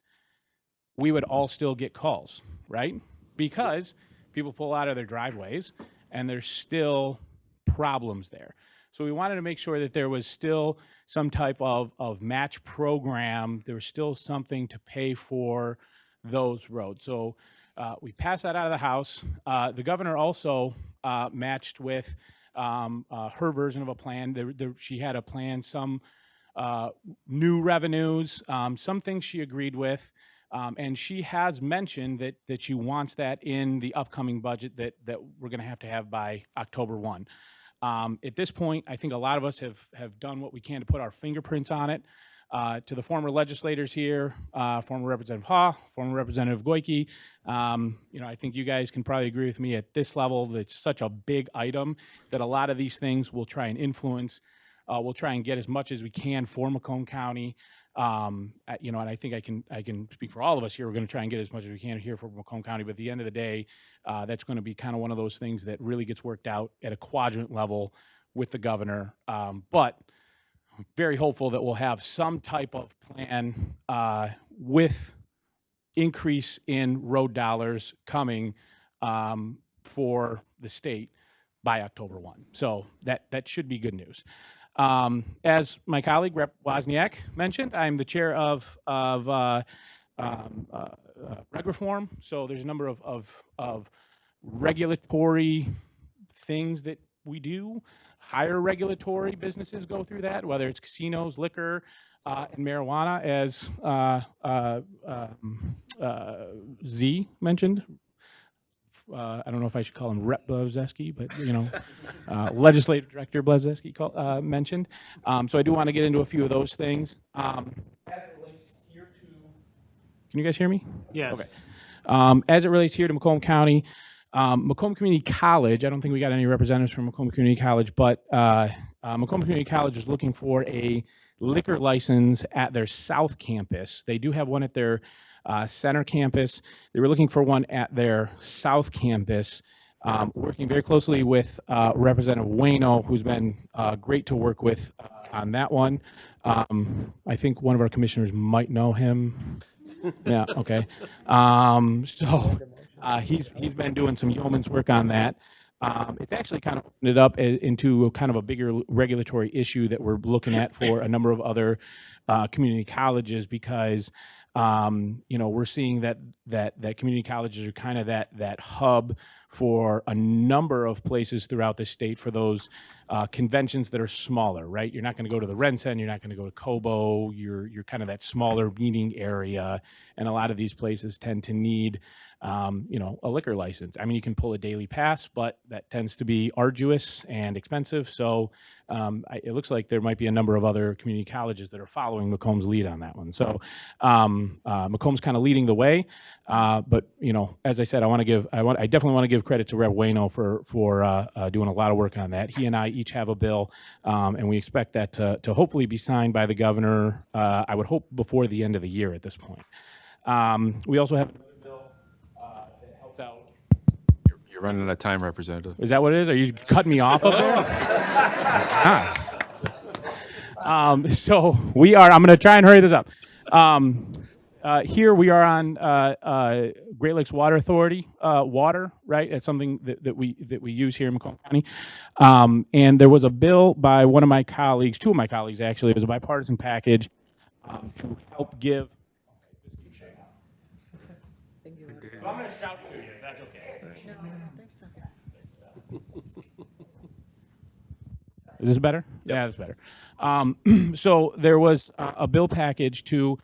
we would all still get calls, right? Because people pull out of their driveways and there's still problems there. So we wanted to make sure that there was still some type of match program. There was still something to pay for those roads. So we passed that out of the House. The governor also matched with her version of a plan. She had a plan, some new revenues, some things she agreed with. And she has mentioned that she wants that in the upcoming budget that we're going to have by October 1. At this point, I think a lot of us have done what we can to put our fingerprints on it. To the former legislators here, former Representative Ha, former Representative Goyke, I think you guys can probably agree with me at this level that it's such a big item that a lot of these things will try and influence. We'll try and get as much as we can for Macomb County. And I think I can speak for all of us here. We're going to try and get as much as we can here for Macomb County. But at the end of the day, that's going to be kind of one of those things that really gets worked out at a quadrant level with the governor. But I'm very hopeful that we'll have some type of plan with increase in road dollars coming for the state by October 1. So that should be good news. As my colleague Rep. Wozniak mentioned, I'm the chair of reg reform. So there's a number of regulatory things that we do. Higher regulatory businesses go through that, whether it's casinos, liquor, and marijuana, as Z mentioned. I don't know if I should call him Rep Blazevski, but Legislative Director Blazevski mentioned. So I do want to get into a few of those things. Can you guys hear me? Yes. Okay. As it relates here to Macomb County, Macomb Community College, I don't think we got any representatives from Macomb Community College, but Macomb Community College is looking for a liquor license at their South Campus. They do have one at their Center Campus. They were looking for one at their South Campus, working very closely with Representative Wayno, who's been great to work with on that one. I think one of our commissioners might know him. Yeah, okay. So he's been doing some yeoman's work on that. It's actually kind of opened it up into a kind of a bigger regulatory issue that we're looking at for a number of other community colleges, because we're seeing that community colleges are kind of that hub for a number of places throughout the state for those conventions that are smaller, right? You're not going to go to the Rensen, you're not going to go to Cobo, you're kind of that smaller meeting area, and a lot of these places tend to need a liquor license. I mean, you can pull a daily pass, but that tends to be arduous and expensive. So it looks like there might be a number of other community colleges that are following Macomb's lead on that one. So Macomb's kind of leading the way. But as I said, I definitely want to give credit to Rep. Wayno for doing a lot of work on that. He and I each have a bill, and we expect that to hopefully be signed by the governor. I would hope before the end of the year at this point. We also have another bill that helps out. You're running out of time, Representative. Is that what it is? Are you cutting me off up there? So we are. I'm going to try and hurry this up. Here we are on Great Lakes Water Authority water, right? It's something that we use here in Macomb County. And there was a bill by one of my colleagues, two of my colleagues actually. It was a bipartisan package to help give. So I'm going to shout to you, if that's okay. Is this better? Yeah, that's better. So there was a bill package to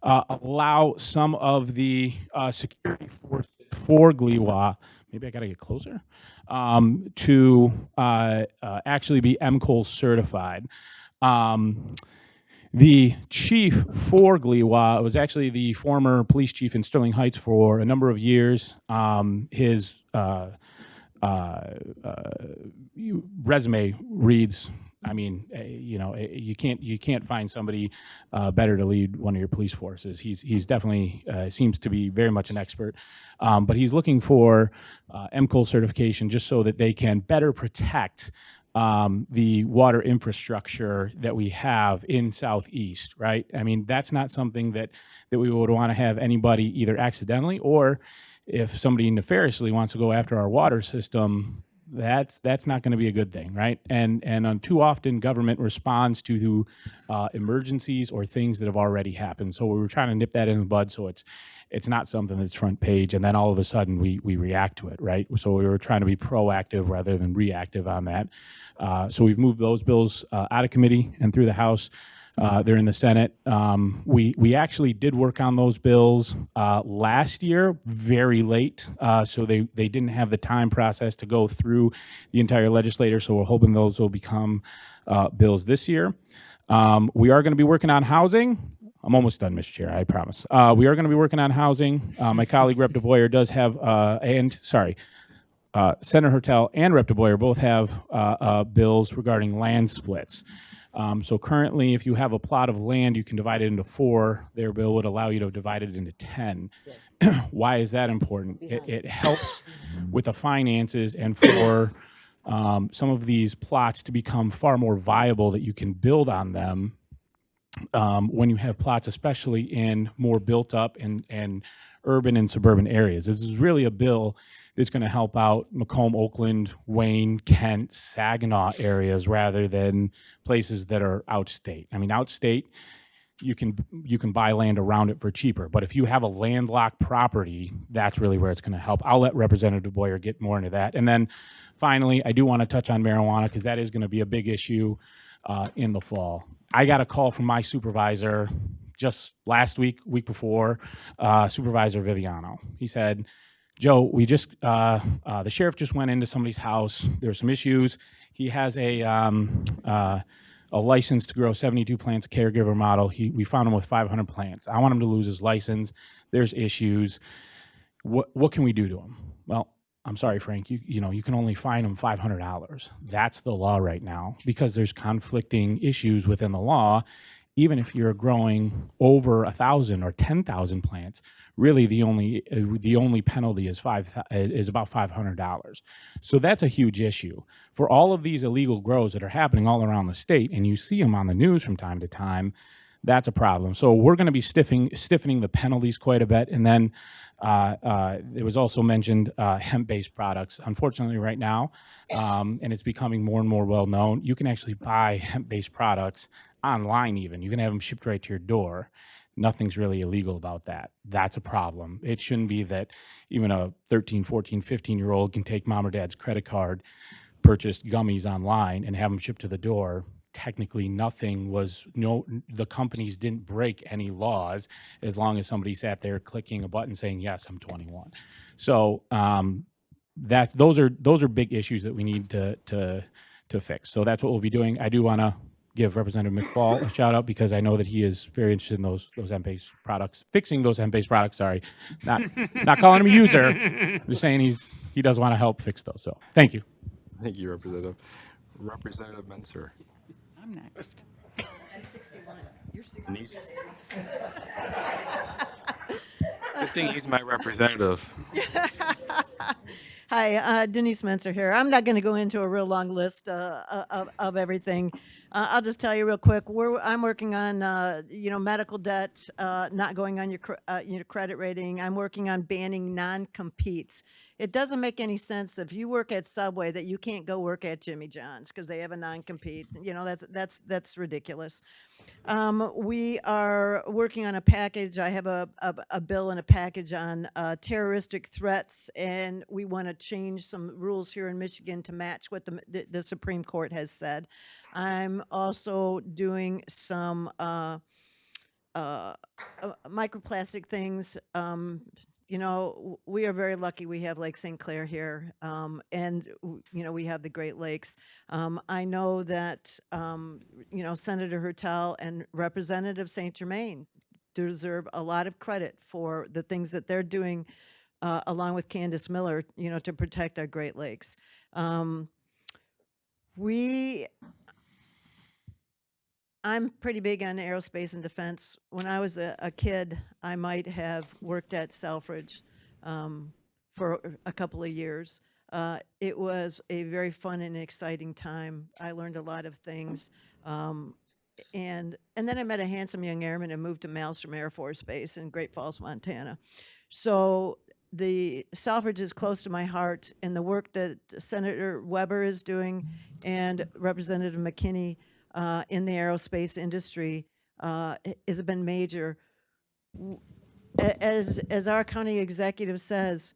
allow some of the security forces for GLEWA, maybe I got to get closer, to actually be MCOL certified. The chief for GLEWA was actually the former police chief in Sterling Heights for a number of years. His resume reads, I mean, you can't find somebody better to lead one of your police forces. He's definitely seems to be very much an expert, but he's looking for MCOL certification just so that they can better protect the water infrastructure that we have in Southeast, right? I mean, that's not something that we would want to have anybody either accidentally, or if somebody nefariously wants to go after our water system, that's not going to be a good thing, right? And too often government responds to emergencies or things that have already happened. So we were trying to nip that in the bud, so it's not something that's front page, and then all of a sudden we react to it, right? So we were trying to be proactive rather than reactive on that. So we've moved those bills out of committee and through the House. They're in the Senate. We actually did work on those bills last year, very late, so they didn't have the time process to go through the entire legislature, so we're hoping those will become bills this year. We are going to be working on housing. I'm almost done, Mr. Chair, I promise. We are going to be working on housing. My colleague, Rep. DeBoyer, does have, Senator Hertel and Rep. DeBoyer both have bills regarding land splits. So currently, if you have a plot of land, you can divide it into 4. Their bill would allow you to divide it into 10. Why is that important? It helps with the finances and for some of these plots to become far more viable, that you can build on them when you have plots, especially in more built up and urban and suburban areas. This is really a bill that's going to help out Macomb, Oakland, Wayne, Kent, Saginaw areas rather than places that are outstate. I mean, outstate, you can buy land around it for cheaper. But if you have a landlocked property, that's really where it's going to help. I'll let Representative DeBoyer get more into that. And then finally, I do want to touch on marijuana because that is going to be a big issue in the fall. I got a call from my supervisor just last week before, Supervisor Viviano. He said, Joe, we just the sheriff just went into somebody's house. There's some issues. He has a license to grow 72 plants, a caregiver model. We found him with 500 plants. I want him to lose his license. There's issues. What can we do to him? Well, I'm sorry, Frank. You know you can only fine him $500. That's the law right now because there's conflicting issues within the law. Even if you're growing over 1,000 or 10,000 plants, really the only penalty is about $500. So that's a huge issue for all of these illegal grows that are happening all around the state, and you see them on the news from time to time. That's a problem. So we're going to be stiffening the penalties quite a bit, and then it was also mentioned hemp-based products. Unfortunately, right now, and it's becoming more and more well known, you can actually buy hemp-based products online even. You can have them shipped right to your door. Nothing's really illegal about that. That's a problem. It shouldn't be that even a 13, 14, 15-year-old can take mom or dad's credit card, purchase gummies online, and have them shipped to the door. Technically, the companies didn't break any laws as long as somebody sat there clicking a button saying, yes, I'm 21. So those are big issues that we need to fix. So that's what we'll be doing. I do want to give Representative McFall a shout out because I know that he is very interested in those hemp-based products, fixing those hemp-based products. Sorry, not calling him a user. I'm just saying he does want to help fix those. So thank you. Thank you, Representative. Representative Mentzer. I'm next. I'm 61. You're 60. Denise. Good thing he's my representative. Hi, Denise Mentzer here. I'm not going to go into a real long list of everything. I'll just tell you real quick. I'm working on, medical debt not going on your credit rating. I'm working on banning non-competes. It doesn't make any sense that if you work at Subway that you can't go work at Jimmy John's because they have a non-compete. That's ridiculous. We are working on a package. I have a bill and a package on terroristic threats, and we want to change some rules here in Michigan to match what the Supreme Court has said. I'm also doing some microplastic things. We are very lucky we have Lake St. Clair here, and we have the Great Lakes. I know that, Senator Hertel and Representative St. Germain deserve a lot of credit for the things that they're doing, along with Candace Miller, to protect our Great Lakes. I'm pretty big on aerospace and defense. When I was a kid, I might have worked at Selfridge for a couple of years. It was a very fun and exciting time. I learned a lot of things. And then I met a handsome young airman and moved to Maelstrom Air Force Base in Great Falls, Montana. So the Selfridge is close to my heart, and the work that Senator Weber is doing and Representative McKinney in the aerospace industry has been major. As our county executive says,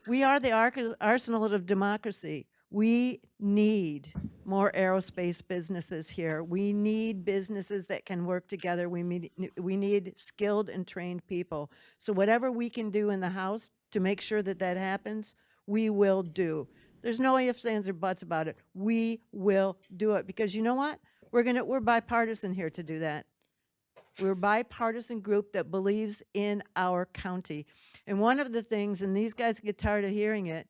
we are the arsenal of democracy. We need more aerospace businesses here. We need businesses that can work together. We need skilled and trained people. So whatever we can do in the House to make sure that that happens, we will do. There's no ifs, ands, or buts about it. We will do it because you know what? We're bipartisan here to do that. We're a bipartisan group that believes in our county. And one of the things, and these guys get tired of hearing it,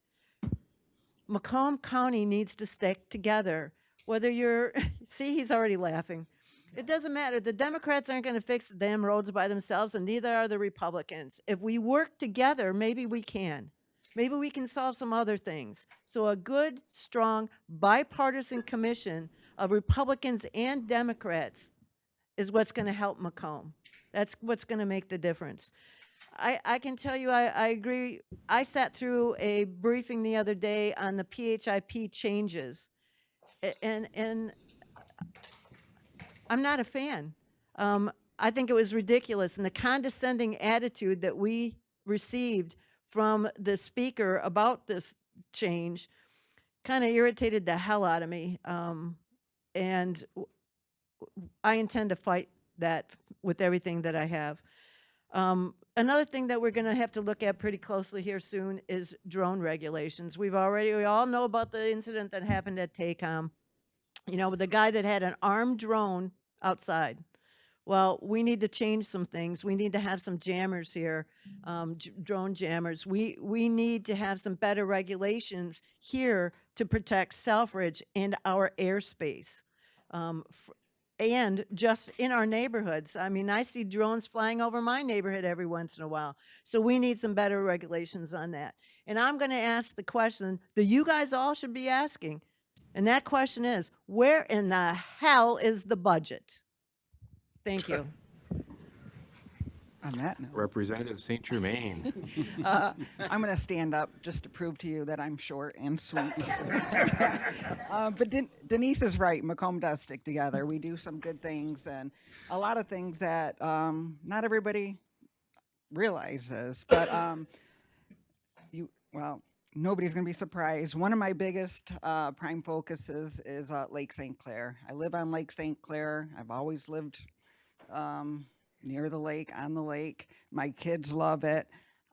Macomb County needs to stick together. Whether you're, see, he's already laughing. It doesn't matter. The Democrats aren't going to fix the damn roads by themselves, and neither are the Republicans. If we work together, maybe we can. Maybe we can solve some other things. So a good, strong, bipartisan commission of Republicans and Democrats is what's going to help Macomb. That's what's going to make the difference. I can tell you, I agree. I sat through a briefing the other day on the PHIP changes, and I'm not a fan. I think it was ridiculous, and the condescending attitude that we received from the speaker about this change kind of irritated the hell out of me. And I intend to fight that with everything that I have. Another thing that we're going to have to look at pretty closely here soon is drone regulations. We all know about the incident that happened at TACOM, you know, with the guy that had an armed drone outside. Well, we need to change some things. We need to have some jammers here, drone jammers. We need to have some better regulations here to protect Selfridge and our airspace. And just in our neighborhoods. I mean, I see drones flying over my neighborhood every once in a while. So we need some better regulations on that. And I'm going to ask the question that you guys all should be asking. And that question is, where in the hell is the budget? Thank you. On that note, Representative St. Germain. I'm going to stand up just to prove to you that I'm short and sweet. But Denise is right. Macomb does stick together. We do some good things and a lot of things that not everybody realizes. But nobody's going to be surprised. One of my biggest prime focuses is Lake St. Clair. I live on Lake St. Clair. I've always lived near the lake, on the lake. My kids love it.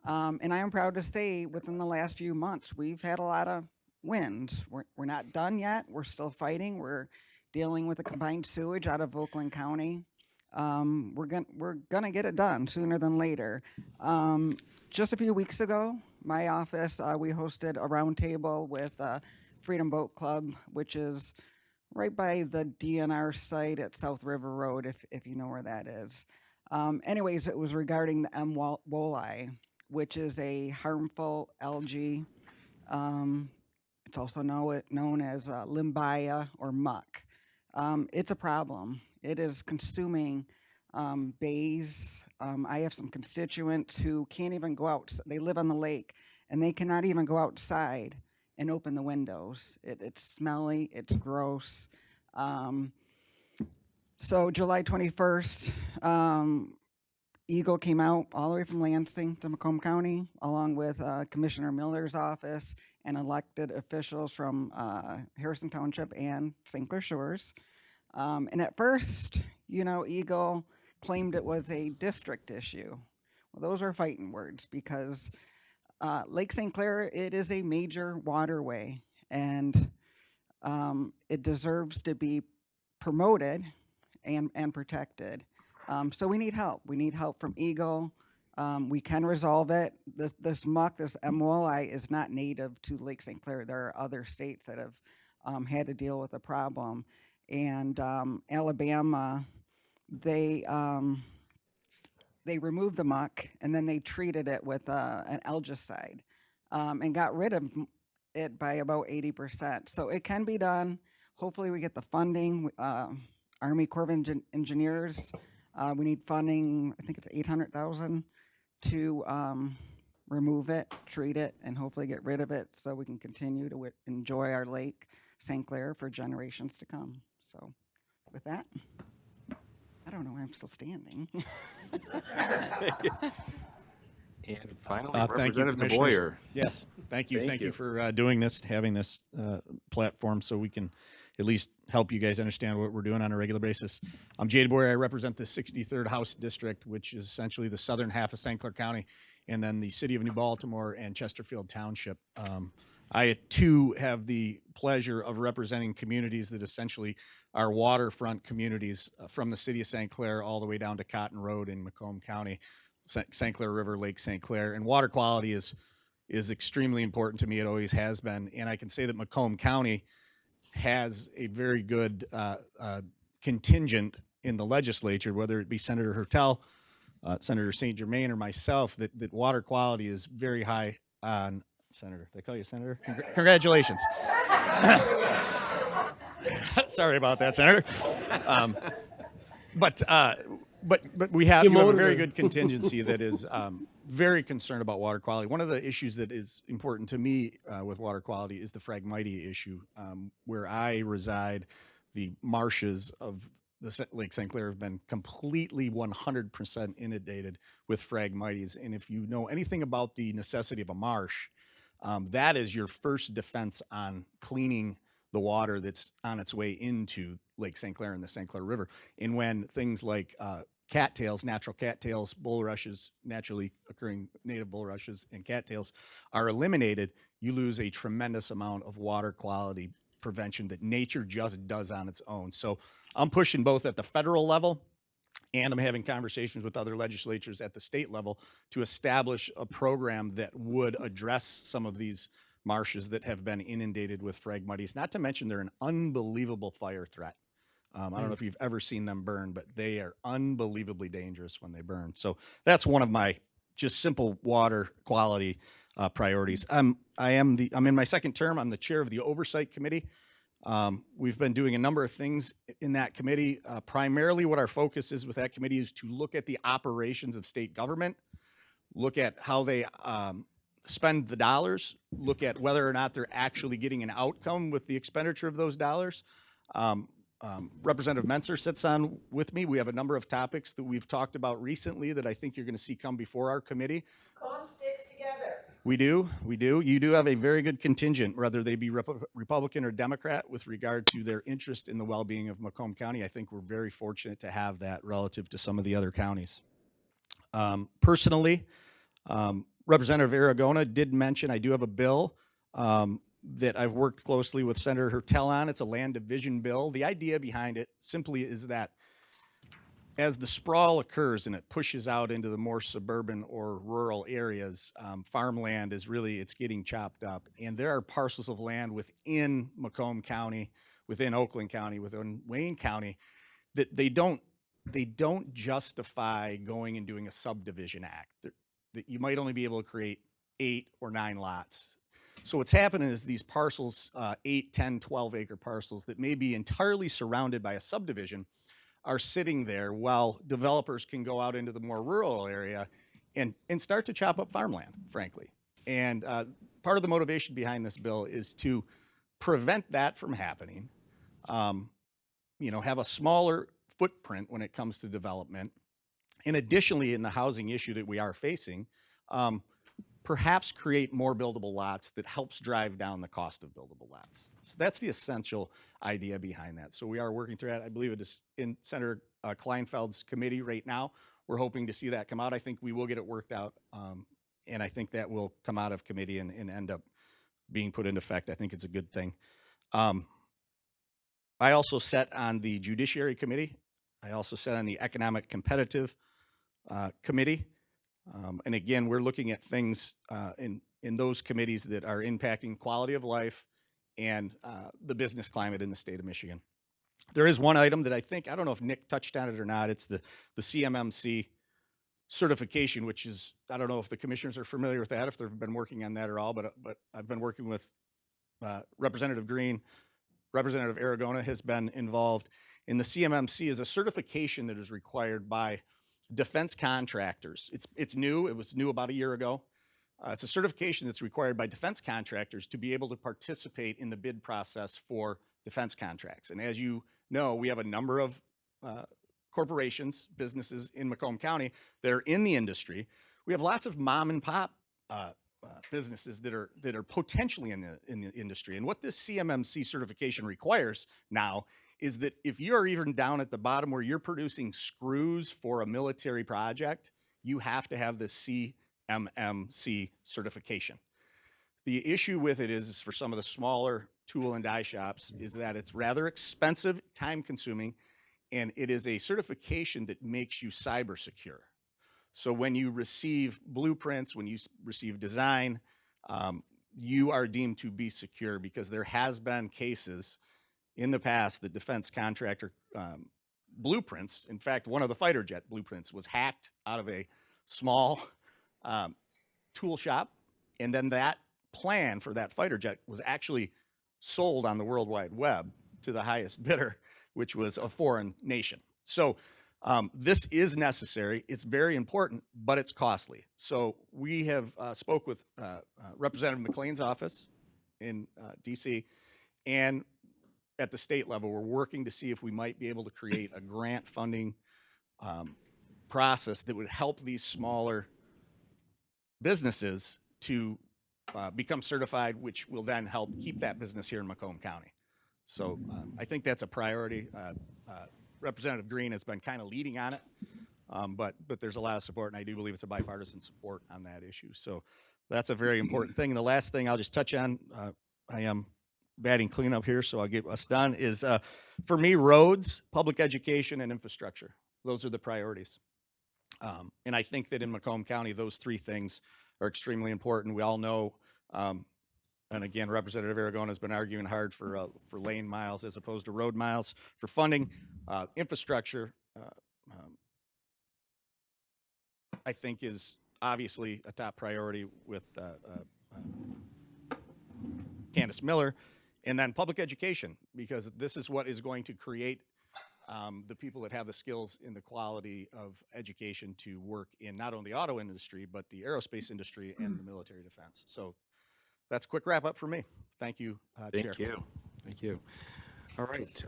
And I am proud to say within the last few months, we've had a lot of wins. We're not done yet. We're still fighting. We're dealing with the combined sewage out of Oakland County. We're gonna get it done sooner than later. Just a few weeks ago, my office, we hosted a roundtable with Freedom Boat Club, which is right by the DNR site at South River Road, if you know where that is. Anyways, it was regarding the M. woli, which is a harmful algae. It's also known as limbaya or muck. It's a problem. It is consuming bays. I have some constituents who can't even go out. They live on the lake, and they cannot even go outside and open the windows. It's smelly. It's gross. So July 21st, Eagle came out all the way from Lansing to Macomb County, along with Commissioner Miller's office and elected officials from Harrison Township and St. Clair Shores. And at first, you know, Eagle claimed it was a district issue. Well, those are fighting words because Lake St. Clair, it is a major waterway, and it deserves to be promoted and protected. So we need help. We need help from Eagle. We can resolve it. This muck, this M. woli, is not native to Lake St. Clair. There are other states that have had to deal with the problem. And Alabama, they removed the muck and then they treated it with an algicide and got rid of it by about 80%. So it can be done. Hopefully we get the funding. Army Corps of Engineers, we need funding, I think it's $800,000 to remove it, treat it, and hopefully get rid of it so we can continue to enjoy our lake, St. Clair, for generations to come. So with that, I don't know why I'm still standing. And finally, Thank you, Representative Commissioners. DeBoyer. Yes, thank you. Thank you for doing this, having this platform so we can at least help you guys understand what we're doing on a regular basis. I'm Jay DeBoyer. I represent the 63rd House District, which is essentially the southern half of St. Clair County, and then the city of New Baltimore and Chesterfield Township. I, too, have the pleasure of representing communities that essentially are waterfront communities from the city of St. Clair all the way down to Cotton Road in Macomb County, St. Clair River, Lake St. Clair. And water quality is extremely important to me. It always has been. And I can say that Macomb County has a very good contingent in the legislature, whether it be Senator Hertel, Senator St. Germain, or myself, that water quality is very high on. Senator, they call you Senator? Congratulations. Sorry about that, Senator. But we have a very good contingency that is very concerned about water quality. One of the issues that is important to me with water quality is the Phragmites issue. Where I reside, the marshes of Lake St. Clair have been completely 100% inundated with Phragmites. And if you know anything about the necessity of a marsh, that is your first defense on cleaning the water that's on its way into Lake St. Clair and the St. Clair River. And when things like cattails, natural cattails, bulrushes, naturally occurring native bulrushes and cattails are eliminated, you lose a tremendous amount of water quality prevention that nature just does on its own. So I'm pushing both at the federal level, and I'm having conversations with other legislators at the state level to establish a program that would address some of these marshes that have been inundated with Phragmites. Not to mention they're an unbelievable fire threat. I don't know if you've ever seen them burn, but they are unbelievably dangerous when they burn. So that's one of my just simple water quality priorities. I'm in my second term. I'm the chair of the Oversight Committee. We've been doing a number of things in that committee. Primarily what our focus is with that committee is to look at the operations of state government, look at how they spend the dollars, look at whether or not they're actually getting an outcome with the expenditure of those dollars. Representative Mentzer sits on with me. We have a number of topics that we've talked about recently that I think you're going to see come before our committee. Macomb sticks together. We do. You do have a very good contingent, whether they be Republican or Democrat, with regard to their interest in the well-being of Macomb County. I think we're very fortunate to have that relative to some of the other counties. Personally, Representative Aragona did mention I do have a bill that I've worked closely with Senator Hertel on. It's a land division bill. The idea behind it simply is that as the sprawl occurs and it pushes out into the more suburban or rural areas, farmland is really, it's getting chopped up. And there are parcels of land within Macomb County, within Oakland County, within Wayne County, that they don't justify going and doing a subdivision act. That you might only be able to create 8 or 9 lots. So what's happening is these parcels, 8, 10, 12 acre parcels that may be entirely surrounded by a subdivision are sitting there while developers can go out into the more rural area and start to chop up farmland, frankly. And part of the motivation behind this bill is to prevent that from happening, have a smaller footprint when it comes to development. And additionally, in the housing issue that we are facing, perhaps create more buildable lots that helps drive down the cost of buildable lots. So that's the essential idea behind that. So we are working through that. I believe it is in Senator Klinfelt's committee right now. We're hoping to see that come out. I think we will get it worked out, and I think that will come out of committee and end up being put into effect. I think it's a good thing. I also sat on the Judiciary Committee. I also sat on the Economic Competitive Committee. And again, we're looking at things in those committees that are impacting quality of life and the business climate in the state of Michigan. There is one item that I don't know if Nick touched on it or not. It's the CMMC certification, which is, I don't know if the commissioners are familiar with that, if they've been working on that at all, but I've been working with Representative Greene. Representative Aragona has been involved. And the CMMC is a certification that is required by defense contractors. It's new. It was new about a year ago. It's a certification that's required by defense contractors to be able to participate in the bid process for defense contracts. And as you know, we have a number of corporations, businesses in Macomb County that are in the industry. We have lots of mom and pop businesses that are potentially in the industry. And what this CMMC certification requires now is that if you're even down at the bottom where you're producing screws for a military project, you have to have the CMMC certification. The issue with it is for some of the smaller tool and die shops is that it's rather expensive, time consuming, and it is a certification that makes you cyber secure. So when you receive blueprints, when you receive design, you are deemed to be secure, because there has been cases in the past that defense contractor blueprints, in fact, one of the fighter jet blueprints was hacked out of a small tool shop, and then that plan for that fighter jet was actually sold on the World Wide Web to the highest bidder, which was a foreign nation. So this is necessary. It's very important, but it's costly. So we have spoke with Representative McLean's office in DC, and at the state level, we're working to see if we might be able to create a grant funding process that would help these smaller businesses to become certified, which will then help keep that business here in Macomb County. So I think that's a priority. Representative Greene has been kind of leading on it, but there's a lot of support, and I do believe it's a bipartisan support on that issue. So that's a very important thing. And the last thing I'll just touch on, I am batting cleanup here, so I'll get us done, is for me, roads, public education, and infrastructure. Those are the priorities. And I think that in Macomb County, those three things are extremely important. We all know, and again, Representative Aragona has been arguing hard for lane miles as opposed to road miles for funding. Infrastructure, I think, is obviously a top priority with Candace Miller. And then public education, because this is what is going to create the people that have the skills and the quality of education to work in not only the auto industry, but the aerospace industry and the military defense. So that's a quick wrap up for me. Thank you, Chair. Thank you. All right.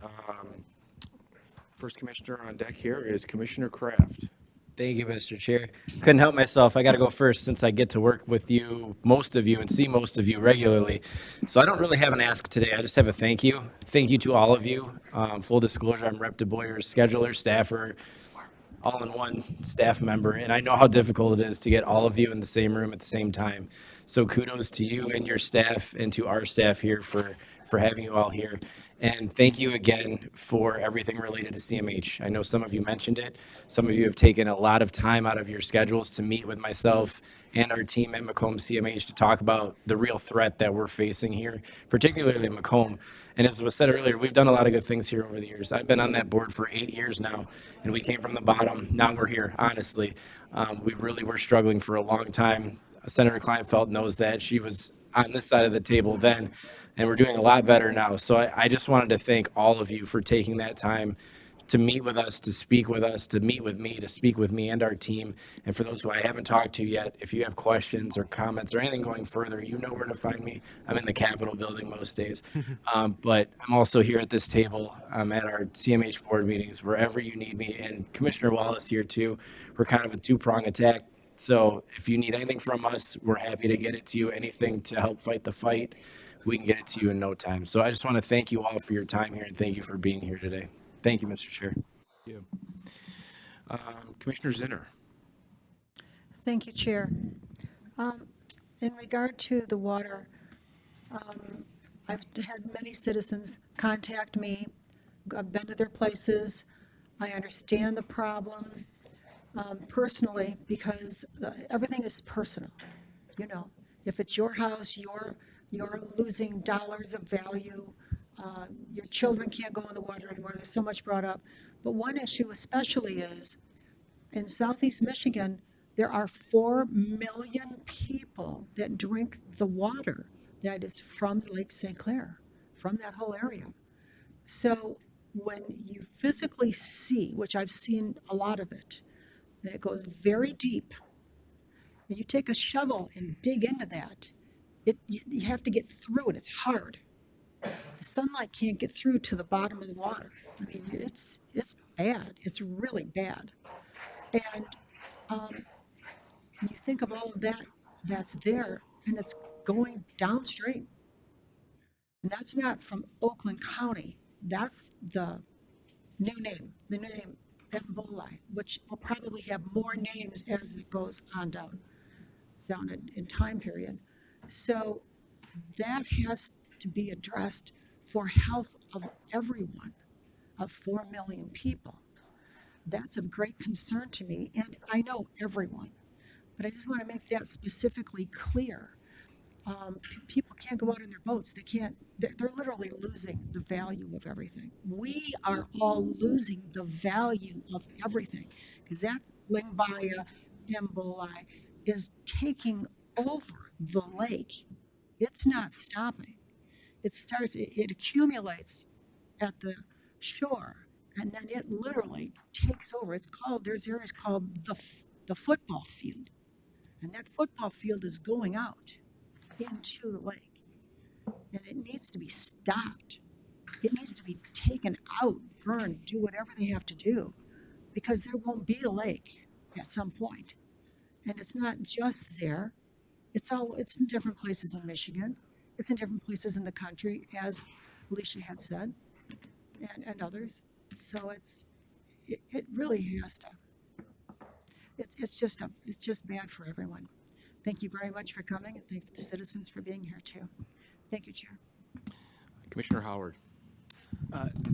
First commissioner on deck here is Commissioner Kraft. Thank you, Mr. Chair. Couldn't help myself. I got to go first since I get to work with you, most of you, and see most of you regularly. So I don't really have an ask today. I just have a thank you. Thank you to all of you. Full disclosure, I'm Rep. DeBoyer's scheduler, staffer, all-in-one staff member, and I know how difficult it is to get all of you in the same room at the same time. So kudos to you and your staff and to our staff here for having you all here. And thank you again for everything related to CMH. I know some of you mentioned it. Some of you have taken a lot of time out of your schedules to meet with myself and our team at Macomb CMH to talk about the real threat that we're facing here, particularly in Macomb. And as was said earlier, we've done a lot of good things here over the years. I've been on that board for 8 years now, and we came from the bottom. Now we're here, honestly. We really were struggling for a long time. Senator Klinefelt knows that. She was on this side of the table then, and we're doing a lot better now. So I just wanted to thank all of you for taking that time to meet with us, to speak with us, to meet with me, to speak with me and our team. And for those who I haven't talked to yet, if you have questions or comments or anything going further, you know where to find me. I'm in the Capitol building most days. But I'm also here at this table at our CMH board meetings, wherever you need me. And Commissioner Wallace here too. We're kind of a two-prong attack. So if you need anything from us, we're happy to get it to you. Anything to help fight the fight, we can get it to you in no time. So I just want to thank you all for your time here and thank you for being here today. Thank you, Mr. Chair. Thank you. Commissioner Zinner. Thank you, Chair. In regard to the water, I've had many citizens contact me. I've been to their places. I understand the problem personally because everything is personal. You know, if it's your house, you're losing dollars of value. Your children can't go in the water anymore. There's so much brought up. But one issue especially is in Southeast Michigan, there are 4 million people that drink the water that is from Lake St. Clair, from that whole area. So when you physically see, which I've seen a lot of it, that it goes very deep, and you take a shovel and dig into that, you have to get through it. It's hard. The sunlight can't get through to the bottom of the water. I mean, it's bad. It's really bad. And you think of all of that that's there, and it's going downstream. And that's not from Oakland County. That's the new name, Emboli, which will probably have more names as it goes on down in time period. So that has to be addressed for health of everyone, of 4 million people. That's of great concern to me, and I know everyone, but I just want to make that specifically clear. People can't go out in their boats. They can't, they're literally losing the value of everything. We are all losing the value of everything because that Lingbaya Emboli is taking over the lake. It's not stopping. It accumulates at the shore, and then it literally takes over. There's areas called the football field, and that football field is going out into the lake, and it needs to be stopped. it needs to be taken out, burned, do whatever they have to do, because there won't be a lake at some point. And it's not just there. It's in different places in Michigan. It's in different places in the country, as Alicia had said, and others. So it really has to. It's just bad for everyone. Thank you very much for coming, and thank the citizens for being here too. Thank you, Chair. Commissioner Howard.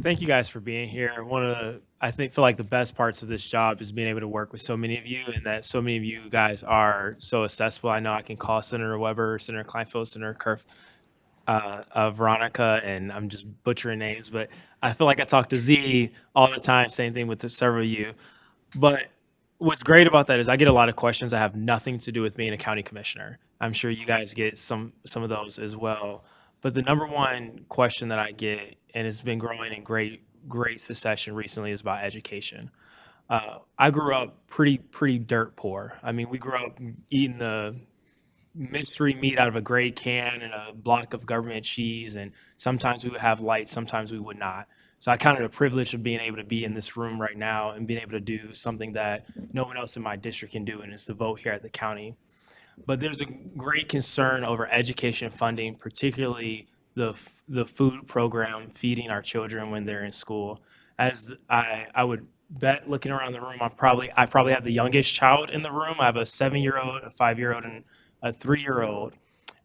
Thank you guys for being here. One of the, I feel like the best parts of this job is being able to work with so many of you, and that so many of you guys are so accessible. I know I can call Senator Weber, Senator Klinefelt, Senator Kerf, Veronica, and I'm just butchering names, but I feel like I talk to Z all the time, same thing with several of you. But what's great about that is I get a lot of questions that have nothing to do with being a county commissioner. I'm sure you guys get some of those as well. But the number one question that I get, and it's been growing in great succession recently, is about education. I grew up pretty dirt poor. I mean, we grew up eating the mystery meat out of a gray can and a block of government cheese, and sometimes we would have lights, sometimes we would not. So I counted a privilege of being able to be in this room right now and being able to do something that no one else in my district can do, and it's to vote here at the county. But there's a great concern over education funding, particularly the food program, feeding our children when they're in school. As I would bet, looking around the room, I probably have the youngest child in the room. I have a 7-year-old, a 5-year-old, and a 3-year-old.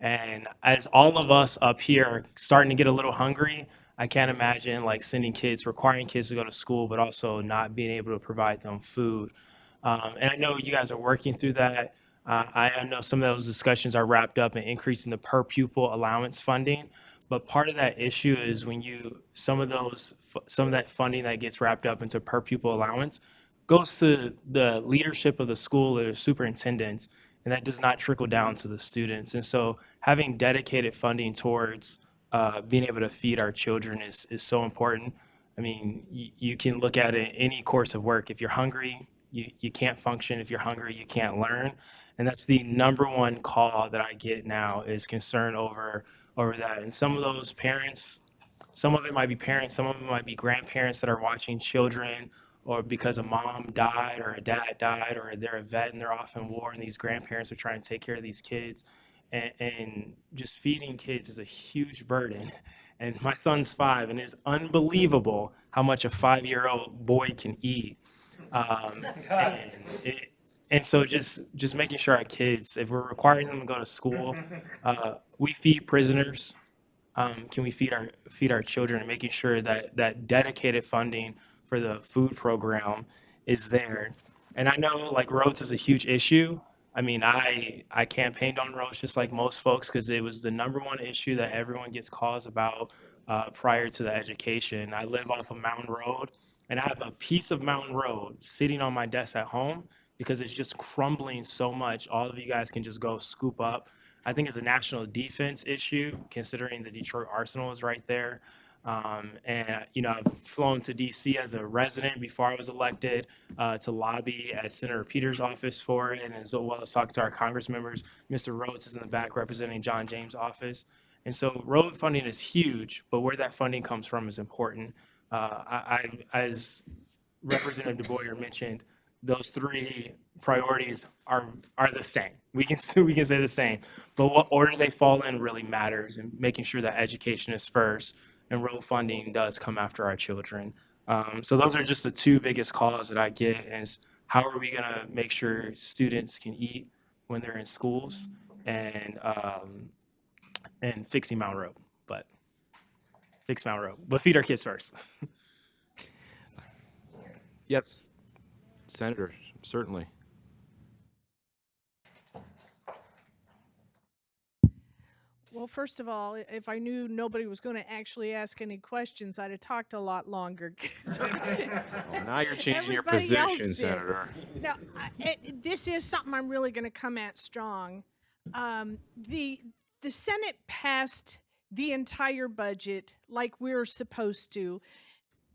And as all of us up here are starting to get a little hungry, I can't imagine like requiring kids to go to school, but also not being able to provide them food. And I know you guys are working through that. I know some of those discussions are wrapped up in increasing the per pupil allowance funding, but part of that issue is when some of that funding that gets wrapped up into per pupil allowance goes to the leadership of the school or the superintendents, and that does not trickle down to the students. And so having dedicated funding towards being able to feed our children is so important. I mean, you can look at it in any course of work. If you're hungry, you can't function. If you're hungry, you can't learn. And that's the number one call that I get now, is concern over that. And some of those parents, some of it might be parents, some of it might be grandparents that are watching children, or because a mom died or a dad died, or they're a vet and they're off in war, and these grandparents are trying to take care of these kids. And just feeding kids is a huge burden. And my son's 5, and it's unbelievable how much a 5-year-old boy can eat. And so just making sure our kids, if we're requiring them to go to school, we feed prisoners. Can we feed our children, and making sure that dedicated funding for the food program is there. And I know like roads is a huge issue. I mean, I campaigned on roads just like most folks, because it was the number one issue that everyone gets calls about prior to the education. I live off of Mountain Road, and I have a piece of Mountain Road sitting on my desk at home because it's just crumbling so much. All of you guys can just go scoop up. I think it's a national defense issue, considering the Detroit Arsenal is right there. And, I've flown to DC as a resident before I was elected to lobby at Senator Peters' office for it, and as well as talk to our Congress members. Mr. Rhodes is in the back representing John James' office. And so road funding is huge, but where that funding comes from is important. As Representative DeBoyer mentioned, those 3 priorities are the same. We can say the same, but what order they fall in really matters, and making sure that education is first and road funding does come after our children. So those are just the 2 biggest calls that I get, is how are we gonna make sure students can eat when they're in schools, and fixing Mountain Road, but feed our kids first. Yes, Senator, certainly. Well, first of all, if I knew nobody was going to actually ask any questions, I'd have talked a lot longer. Well, now you're changing your Everybody else position, did. Senator. Now, this is something I'm really going to come at strong. The Senate passed the entire budget like we're supposed to,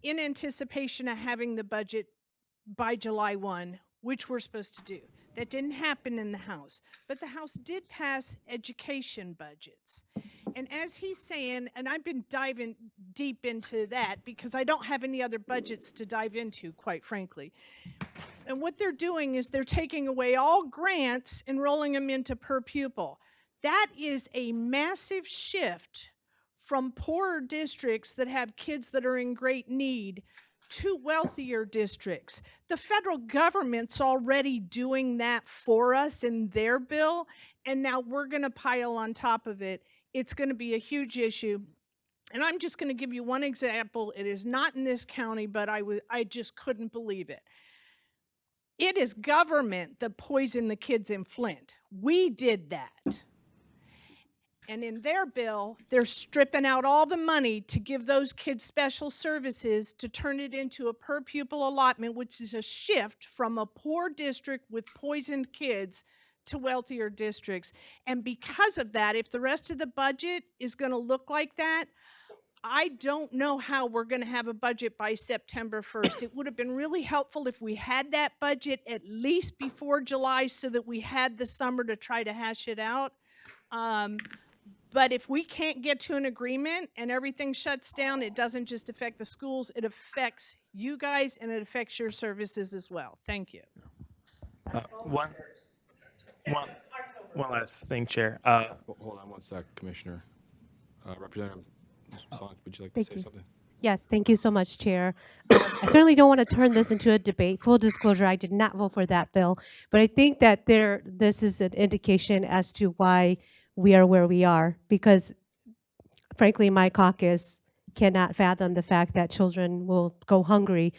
in anticipation of having the budget by July 1, which we're supposed to do. That didn't happen in the House, but the House did pass education budgets. And as he's saying, and I've been diving deep into that because I don't have any other budgets to dive into, quite frankly. And what they're doing is they're taking away all grants and rolling them into per pupil. That is a massive shift from poorer districts that have kids that are in great need to wealthier districts. The federal government's already doing that for us in their bill, and now we're going to pile on top of it. It's going to be a huge issue. And I'm just going to give you one example. It is not in this county, but I just couldn't believe it. It is government that poisoned the kids in Flint. We did that. And in their bill, they're stripping out all the money to give those kids special services to turn it into a per pupil allotment, which is a shift from a poor district with poisoned kids to wealthier districts. And because of that, if the rest of the budget is going to look like that, I don't know how we're going to have a budget by September 1st. It would have been really helpful if we had that budget at least before July so that we had the summer to try to hash it out. But if we can't get to an agreement and everything shuts down, it doesn't just affect the schools, it affects you guys and it affects your services as well. Thank you. One last thing, Chair. Hold on one sec, Commissioner. Representative Zvonko, would you like to say something? Yes, thank you so much, Chair. I certainly don't want to turn this into a debate. Full disclosure, I did not vote for that bill, but I think that this is an indication as to why we are where we are, because frankly, my caucus cannot fathom the fact that children will go hungry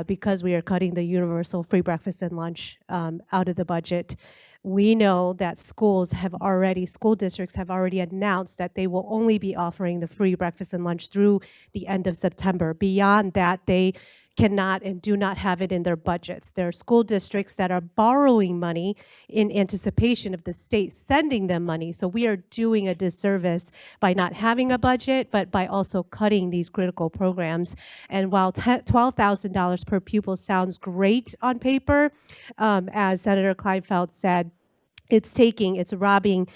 because we are cutting the universal free breakfast and lunch out of the budget. We know that school districts have already announced that they will only be offering the free breakfast and lunch through the end of September. Beyond that, they cannot and do not have it in their budgets. There are school districts that are borrowing money in anticipation of the state sending them money. So we are doing a disservice by not having a budget, but by also cutting these critical programs. And while $12,000 per pupil sounds great on paper, as Senator Klinefelt said, it's robbing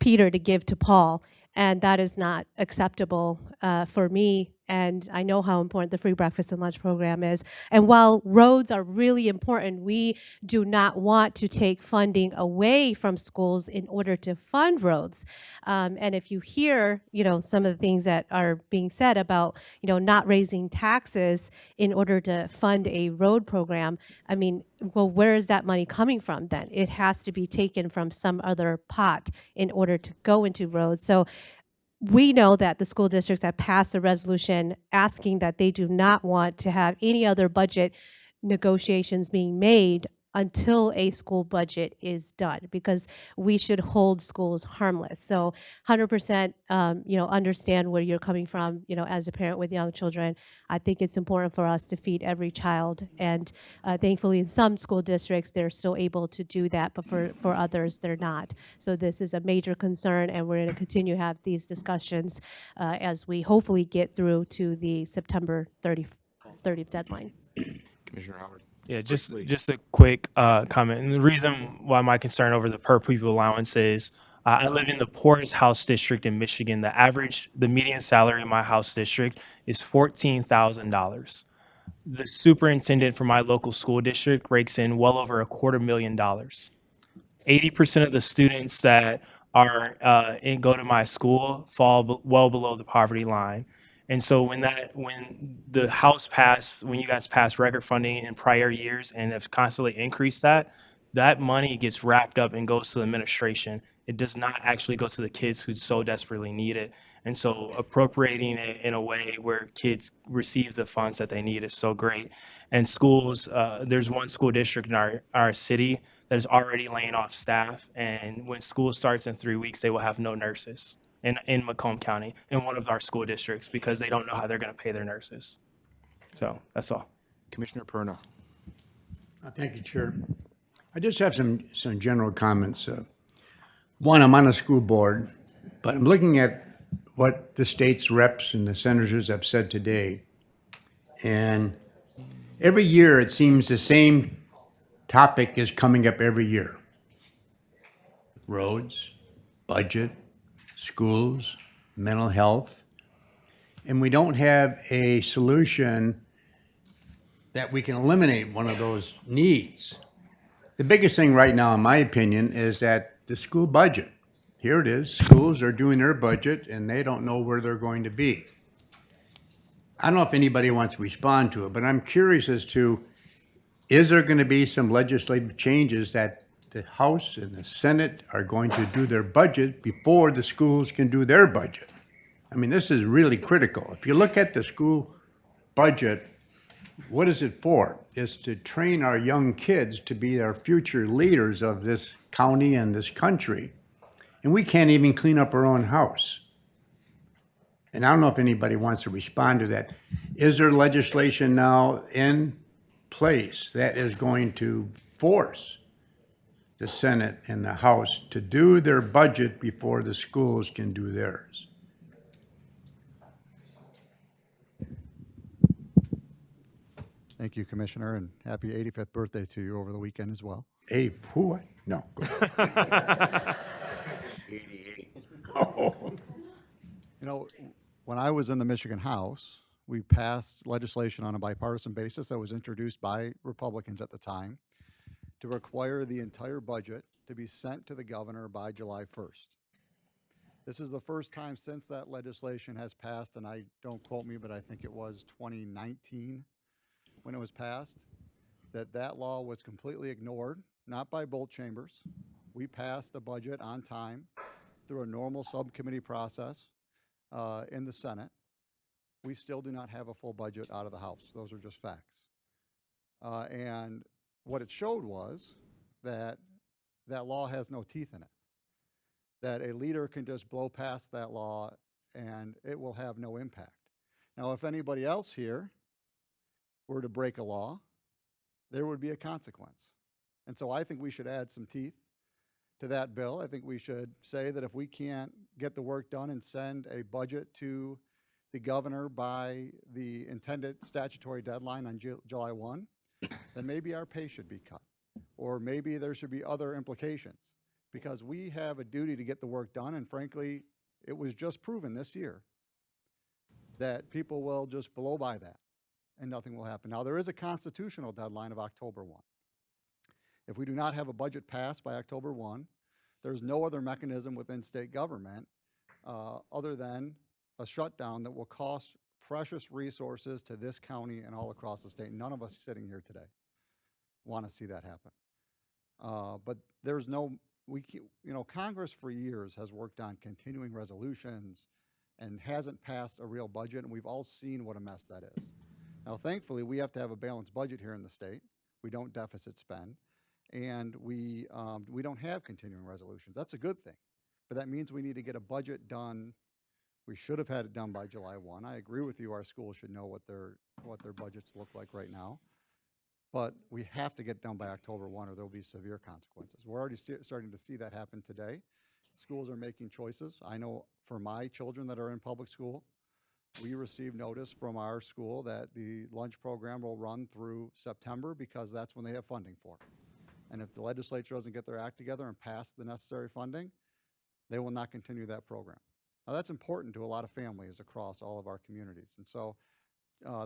Peter to give to Paul. And that is not acceptable for me. And I know how important the free breakfast and lunch program is. And while roads are really important, we do not want to take funding away from schools in order to fund roads. And if you hear, some of the things that are being said about, not raising taxes in order to fund a road program, I mean, well, where is that money coming from then? It has to be taken from some other pot in order to go into roads. So we know that the school districts have passed a resolution asking that they do not want to have any other budget negotiations being made until a school budget is done, because we should hold schools harmless. So 100%, understand where you're coming from, as a parent with young children. I think it's important for us to feed every child. And thankfully, in some school districts, they're still able to do that, but for others, they're not. So this is a major concern, and we're going to continue to have these discussions as we hopefully get through to the September 30th deadline. Commissioner Howard. Yeah, just a quick comment. And the reason why my concern over the per pupil allowance is I live in the poorest house district in Michigan. The median salary in my house district is $14,000. The superintendent for my local school district rakes in well over $250,000. 80% of the students that are go to my school fall well below the poverty line. And so when you guys passed record funding in prior years and have constantly increased that money gets wrapped up and goes to the administration. It does not actually go to the kids who so desperately need it. And so appropriating it in a way where kids receive the funds that they need is so great. And schools, there's one school district in our city that is already laying off staff. And when school starts in 3 weeks, they will have no nurses in Macomb County, in one of our school districts, because they don't know how they're going to pay their nurses. So that's all. Commissioner Perna. Thank you, Chair. I just have some general comments. One, I'm on a school board, but I'm looking at what the state's reps and the senators have said today. And every year, it seems the same topic is coming up every year. Roads, budget, schools, mental health. and we don't have a solution that we can eliminate one of those needs. The biggest thing right now, in my opinion, is that the school budget. Here it is, schools are doing their budget and they don't know where they're going to be. I don't know if anybody wants to respond to it, but I'm curious as to, is there going to be some legislative changes that the House and the Senate are going to do their budget before the schools can do their budget? I mean, this is really critical. If you look at the school budget, what is it for? It's to train our young kids to be our future leaders of this county and this country. And we can't even clean up our own house. And I don't know if anybody wants to respond to that. Is there legislation now in place that is going to force the Senate and the House to do their budget before the schools can do theirs? Thank you, Commissioner, and happy 85th birthday to you over the weekend as well. Hey, who? No. Go ahead. 88. Oh. You know, when I was in the Michigan House, we passed legislation on a bipartisan basis that was introduced by Republicans at the time to require the entire budget to be sent to the governor by July 1st. This is the first time since that legislation has passed, and I don't quote me, but I think it was 2019 when it was passed, that law was completely ignored, not by both chambers. We passed the budget on time through a normal subcommittee process in the Senate. We still do not have a full budget out of the House. Those are just facts. And what it showed was that that law has no teeth in it, that a leader can just blow past that law and it will have no impact. Now, if anybody else here were to break a law, there would be a consequence. And so I think we should add some teeth to that bill. I think we should say that if we can't get the work done and send a budget to the governor by the intended statutory deadline on July 1, then maybe our pay should be cut, or maybe there should be other implications, because we have a duty to get the work done, and frankly, it was just proven this year that people will just blow by that and nothing will happen. Now, there is a constitutional deadline of October 1. If we do not have a budget passed by October 1, there's no other mechanism within state government other than a shutdown that will cost precious resources to this county and all across the state. None of us sitting here today want to see that happen. But there's no, Congress for years has worked on continuing resolutions and hasn't passed a real budget, and we've all seen what a mess that is. Now, thankfully, we have to have a balanced budget here in the state. We don't deficit spend, and we don't have continuing resolutions. That's a good thing, but that means we need to get a budget done. We should have had it done by July 1. I agree with you. Our schools should know what their budgets look like right now, but we have to get it done by October 1, or there will be severe consequences. We're already starting to see that happen today. Schools are making choices. I know for my children that are in public school, we received notice from our school that the lunch program will run through September because that's when they have funding for it. And if the legislature doesn't get their act together and pass the necessary funding, they will not continue that program. Now, that's important to a lot of families across all of our communities. And so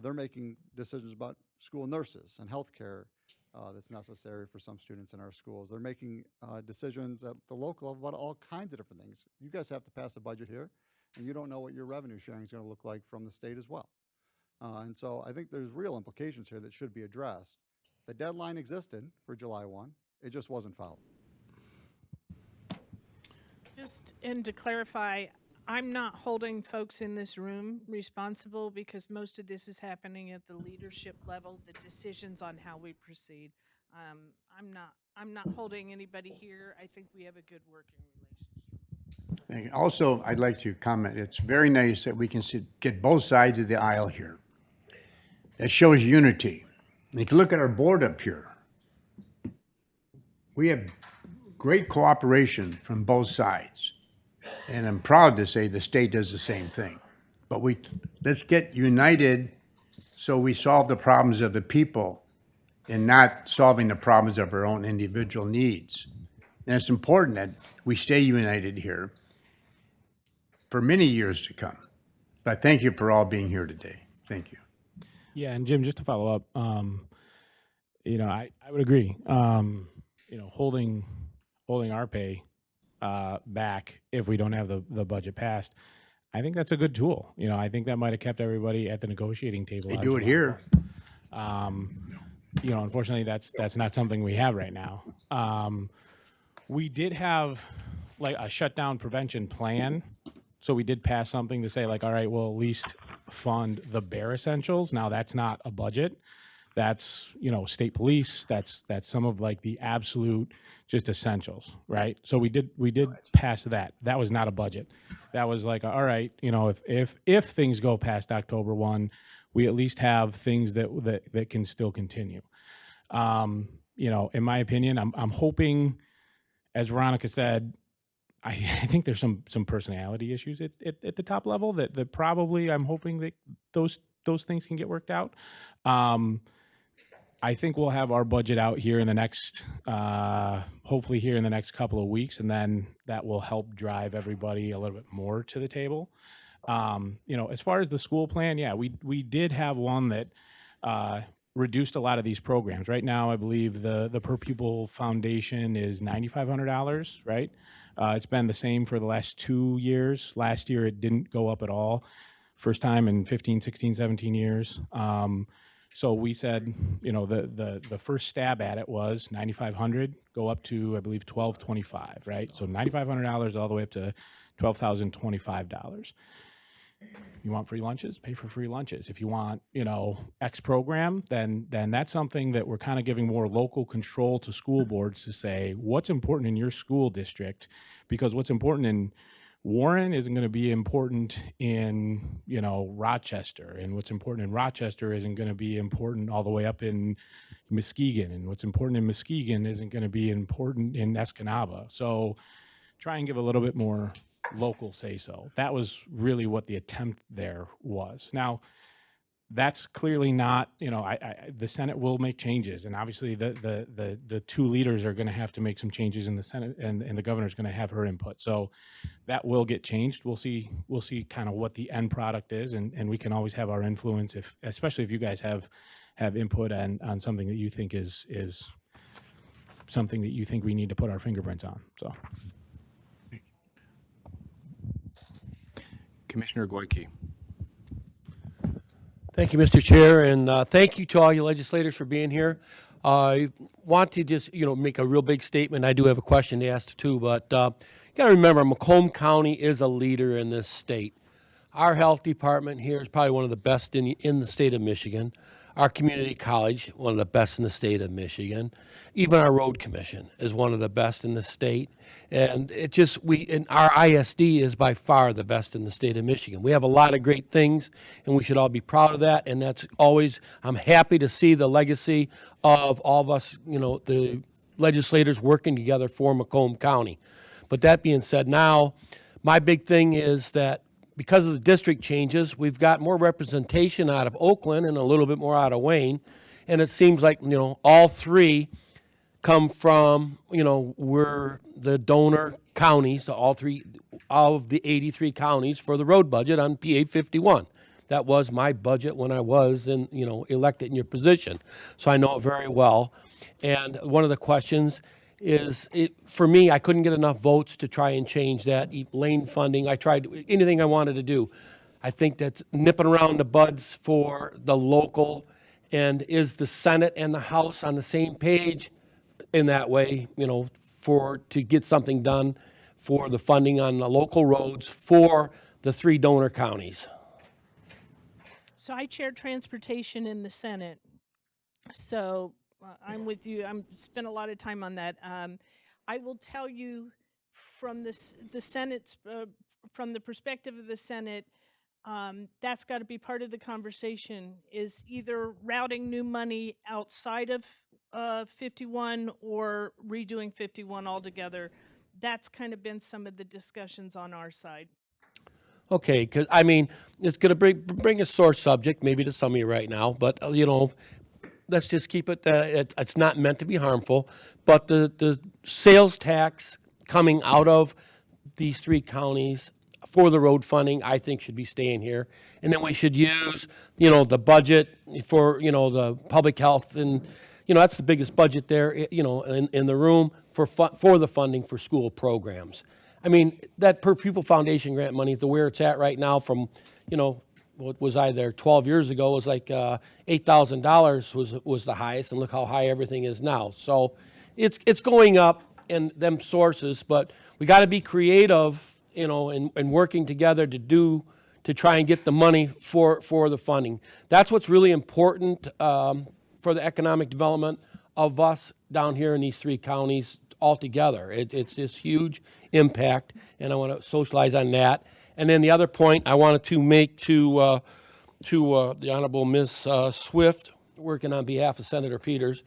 they're making decisions about school nurses and health care that's necessary for some students in our schools. They're making decisions at the local level about all kinds of different things. You guys have to pass a budget here, and you don't know what your revenue sharing is going to look like from the state as well. And so I think there's real implications here that should be addressed. The deadline existed for July 1. It just wasn't followed. And to clarify, I'm not holding folks in this room responsible because most of this is happening at the leadership level, the decisions on how we proceed. I'm not holding anybody here. I think we have a good working relationship. Also, I'd like to comment, it's very nice that we can get both sides of the aisle here. That shows unity. And if you look at our board up here, we have great cooperation from both sides. And I'm proud to say the state does the same thing. But let's get united so we solve the problems of the people and not solving the problems of our own individual needs. And it's important that we stay united here for many years to come, But thank you for all being here today. Thank you. Yeah, and Jim, just to follow up, I would agree. Holding our pay back if we don't have the budget passed, I think that's a good tool. I think that might have kept everybody at the negotiating table. They on do it July here. 4th. Unfortunately, that's not something we have right now. We did have like a shutdown prevention plan. So we did pass something to say like, all right, we'll at least fund the bare essentials. Now that's not a budget. That's, state police. That's some of like the absolute just essentials, right? So we did pass that. That was not a budget. That was like, all right, if things go past October 1, we at least have things that can still continue. In my opinion, I'm hoping, as Veronica said, I think there's some personality issues at the top level that probably I'm hoping that those things can get worked out. I think we'll have our budget out here in the next, hopefully here in the next couple of weeks, and then that will help drive everybody a little bit more to the table. As far as the school plan, yeah, we did have one that reduced a lot of these programs. Right now, I believe the per pupil foundation is $9,500, right? It's been the same for the last 2 years. Last year, it didn't go up at all. First time in 15, 16, 17 years. So we said, the first stab at it was $9,500, go up to, I believe, $1,225, right? So $9,500 all the way up to $12,025. You want free lunches? Pay for free lunches. If you want, X program, then that's something that we're kind of giving more local control to school boards to say what's important in your school district, because what's important in Warren isn't going to be important in, Rochester, and what's important in Rochester isn't going to be important all the way up in Muskegon, and what's important in Muskegon isn't going to be important in Escanaba. So try and give a little bit more local say-so. That was really what the attempt there was. Now, that's clearly not, the Senate will make changes, and obviously the two leaders are going to have to make some changes in the Senate, and the governor's going to have her input. So that will get changed. We'll see kind of what the end product is, and we can always have our influence, especially if you guys have input on something that you think is something that you think we need to put our fingerprints on. So. Commissioner Goyke. Thank you, Mr. Chair, and thank you to all you legislators for being here. I want to just, make a real big statement. I do have a question to ask too, but you got to remember, Macomb County is a leader in this state. Our health department here is probably one of the best in the state of Michigan. Our community college, one of the best in the state of Michigan. Even our road commission is one of the best in the state. And our ISD is by far the best in the state of Michigan. We have a lot of great things, and we should all be proud of that. And that's always, I'm happy to see the legacy of all of us, the legislators working together for Macomb County. But that being said, now, my big thing is that because of the district changes, we've got more representation out of Oakland and a little bit more out of Wayne. And it seems like, all three come from, we're the donor counties, all of the 83 counties for the road budget on PA 51. That was my budget when I was elected in your position. So I know it very well. And one of the questions is, for me, I couldn't get enough votes to try and change that. Lane funding, I tried anything I wanted to do. I think that's nipping around the buds for the local. And is the Senate and the House on the same page in that way, to get something done for the funding on the local roads for the three donor counties? So I chair transportation in the Senate. So I'm with you. I'm spent a lot of time on that. I will tell you from the Senate's, from the perspective of the Senate, that's got to be part of the conversation, is either routing new money outside of 51 or redoing 51 altogether. That's kind of been some of the discussions on our side. Okay, because it's going to bring a sore subject maybe to some of you right now, but let's just keep it. It's not meant to be harmful, but the sales tax coming out of these three counties for the road funding, I think should be staying here. And then we should use, you know, the budget for, you know, the public health, and, you know, that's the biggest budget there, you know, in the room for the funding for school programs. I mean, that per pupil foundation grant money, the where it's at right now from, you know, what was I there 12 years ago, was like $8,000 was the highest, and look how high everything is now. So it's going up in them sources, but we got to be creative, you know, and working together to try and get the money for the funding. That's what's really important for the economic development of us down here in these 3 counties altogether. It's this huge impact, and I want to socialize on that. And then the other point I wanted to make to the Honorable Ms. Swift, working on behalf of Senator Peters,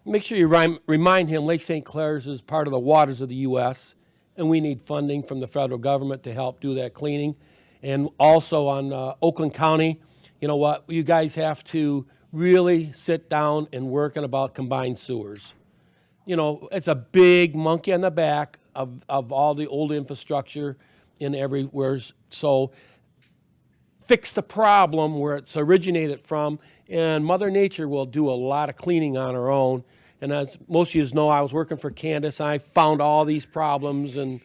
make sure you remind him Lake St. Clair's is part of the waters of the U.S., and we need funding from the federal government to help do that cleaning. And also on Oakland County, you know what, you guys have to really sit down and work on about combined sewers. You know, it's a big monkey on the back of all the old infrastructure in everywhere. So fix the problem where it's originated from, and Mother Nature will do a lot of cleaning on her own. And as most of you know, I was working for Candace, and I found all these problems, and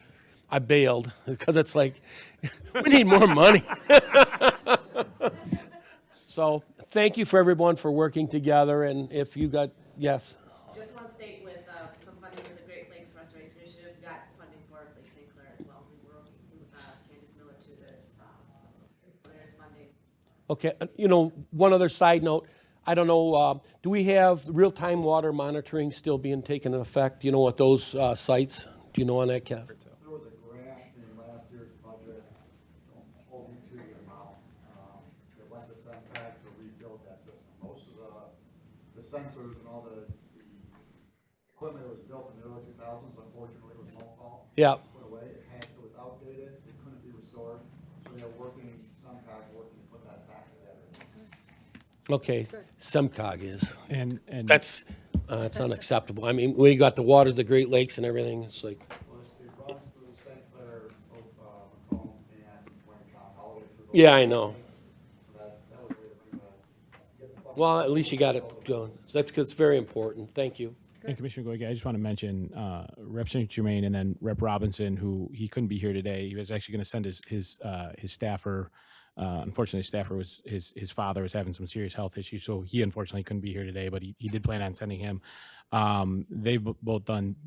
I bailed because it's like, we need more money. So thank you for everyone for working together, and if you got, yes. Just want to state with some funding for the Great Lakes Restoration Initiative, we got funding for Lake St. Clair as well. We were working with Candace Miller to so there's funding. Okay, you know, one other side note, I don't know, do we have real-time water monitoring still being taken in effect? You know what those sites, do you know on that, Kev? There was a grant in last year's budget, don't hold me to the amount, that went to Semtech to rebuild that system. Most of the sensors and all the equipment that was built in the early 2000s, unfortunately, was mothballed. Yeah. Put away, it was outdated, it couldn't be restored, so they're working, Semtech working to put that back together. Okay, SEMCOG is. And that's unacceptable. I mean, we got the water, the Great Lakes and everything, it's like. Well, it runs through St. Clair, Macomb, and all the way through. Yeah, I know. So that was a way to bring the Well, at least you got it going. So that's 'cause it's very important. Thank you. And Commissioner Goyke, I just want to mention Representative Germaine and then Rep Robinson, who he couldn't be here today. He was actually going to send his staffer. Unfortunately, his father was having some serious health issues, so he unfortunately couldn't be here today. But he did plan on sending him. They've both done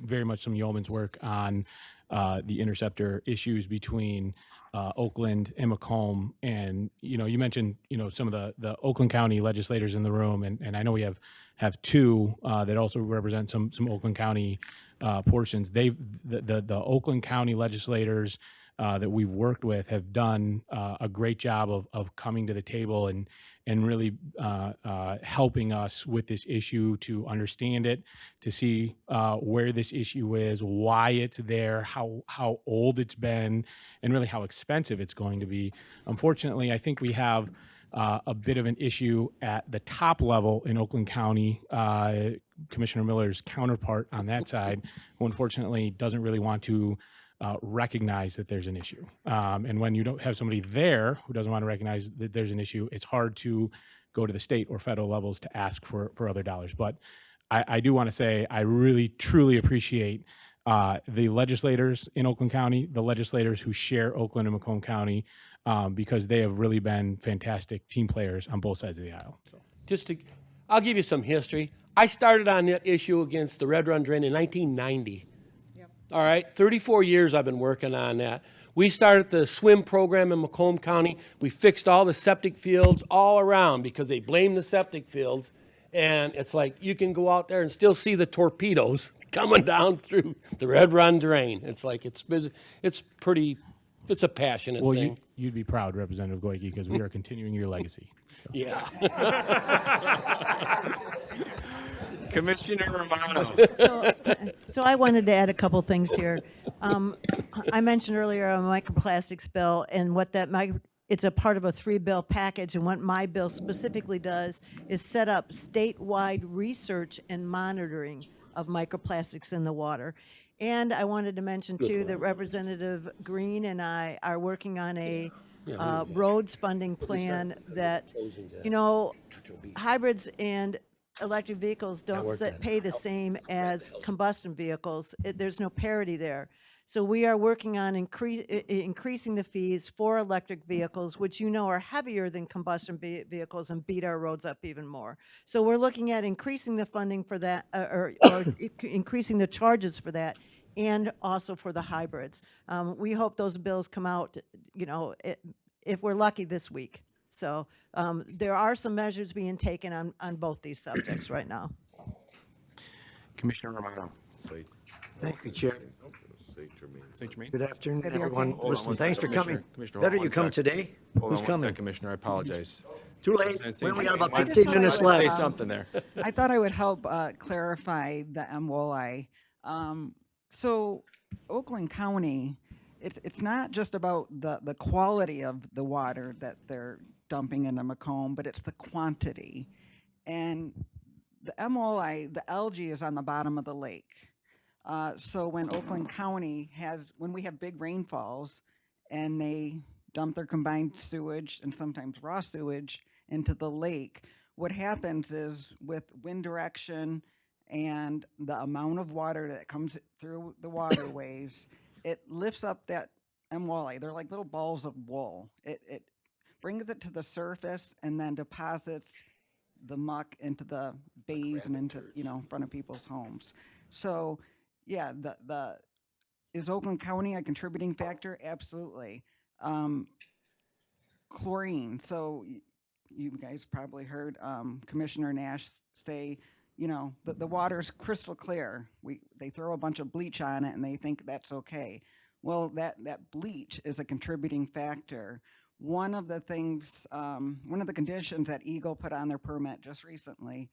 very much some yeoman's work on the interceptor issues between Oakland and Macomb. And you mentioned some of the Oakland County legislators in the room, and I know we have 2 that also represent some Oakland County portions. The Oakland County legislators that we've worked with have done a great job of coming to the table and really helping us with this issue, to understand it, to see where this issue is, why it's there, how old it's been, and really how expensive it's going to be. Unfortunately, I think we have a bit of an issue at the top level in Oakland County. Commissioner Miller's counterpart on that side, who unfortunately doesn't really want to recognize that there's an issue. And when you don't have somebody there who doesn't want to recognize that there's an issue, it's hard to go to the state or federal levels to ask for other dollars. But I do want to say I really, truly appreciate the legislators in Oakland County, the legislators who share Oakland and Macomb County, because they have really been fantastic team players on both sides of the aisle. So. I'll give you some history. I started on that issue against the Red Run Drain in 1990. All right, 34 years I've been working on that. We started the swim program in Macomb County. We fixed all the septic fields all around because they blame the septic fields. And it's like you can go out there and still see the torpedoes coming down through the Red Run Drain. It's like it's a passionate thing. Well, you'd be proud, Representative Goyke, because we are continuing your legacy. Yeah. Commissioner Romano. So I wanted to add a couple things here. I mentioned earlier a microplastics bill, and what that it's a part of a 3-bill package, and what my bill specifically does is set up statewide research and monitoring of microplastics in the water. And I wanted to mention too that Representative Greene and I are working on a roads funding plan that, you know, hybrids and electric vehicles don't pay the same as combustion vehicles. There's no parity there. So we are working on increasing the fees for electric vehicles, which you know are heavier than combustion vehicles and beat our roads up even more. So we're looking at increasing the funding for that, or increasing the charges for that, and also for the hybrids. We hope those bills come out, you know, if we're lucky this week. So there are some measures being taken on both these subjects right now. Commissioner Romano. Thank you, Chair. Say Germaine. Good afternoon, Maybe everyone. Hold on Listen, one thanks second, for coming. Commissioner, Better hold on you one come sec. today. Hold Who's on one coming? sec, Commissioner. I apologize. Too late. Say We only got Germaine. about 15 minutes Say left. something there. I thought I would help clarify the MWOLI. So Oakland County, it's not just about the quality of the water that they're dumping into Macomb, but it's the quantity. And the MWOLI, the algae is on the bottom of the lake. So when Oakland County when we have big rainfalls and they dump their combined sewage and sometimes raw sewage into the lake, what happens is with wind direction and the amount of water that comes through the waterways, it lifts up that MWOLI. They're like little balls of wool. It brings it to the surface and then deposits the muck into the bays and into, you know, in front of people's homes. So yeah, is Oakland County a contributing factor? Absolutely. Chlorine. So you guys probably heard Commissioner Nash say, you know, the water's crystal clear. They throw a bunch of bleach on it and they think that's okay. Well, that bleach is a contributing factor. One of the things, one of the conditions that Eagle put on their permit just recently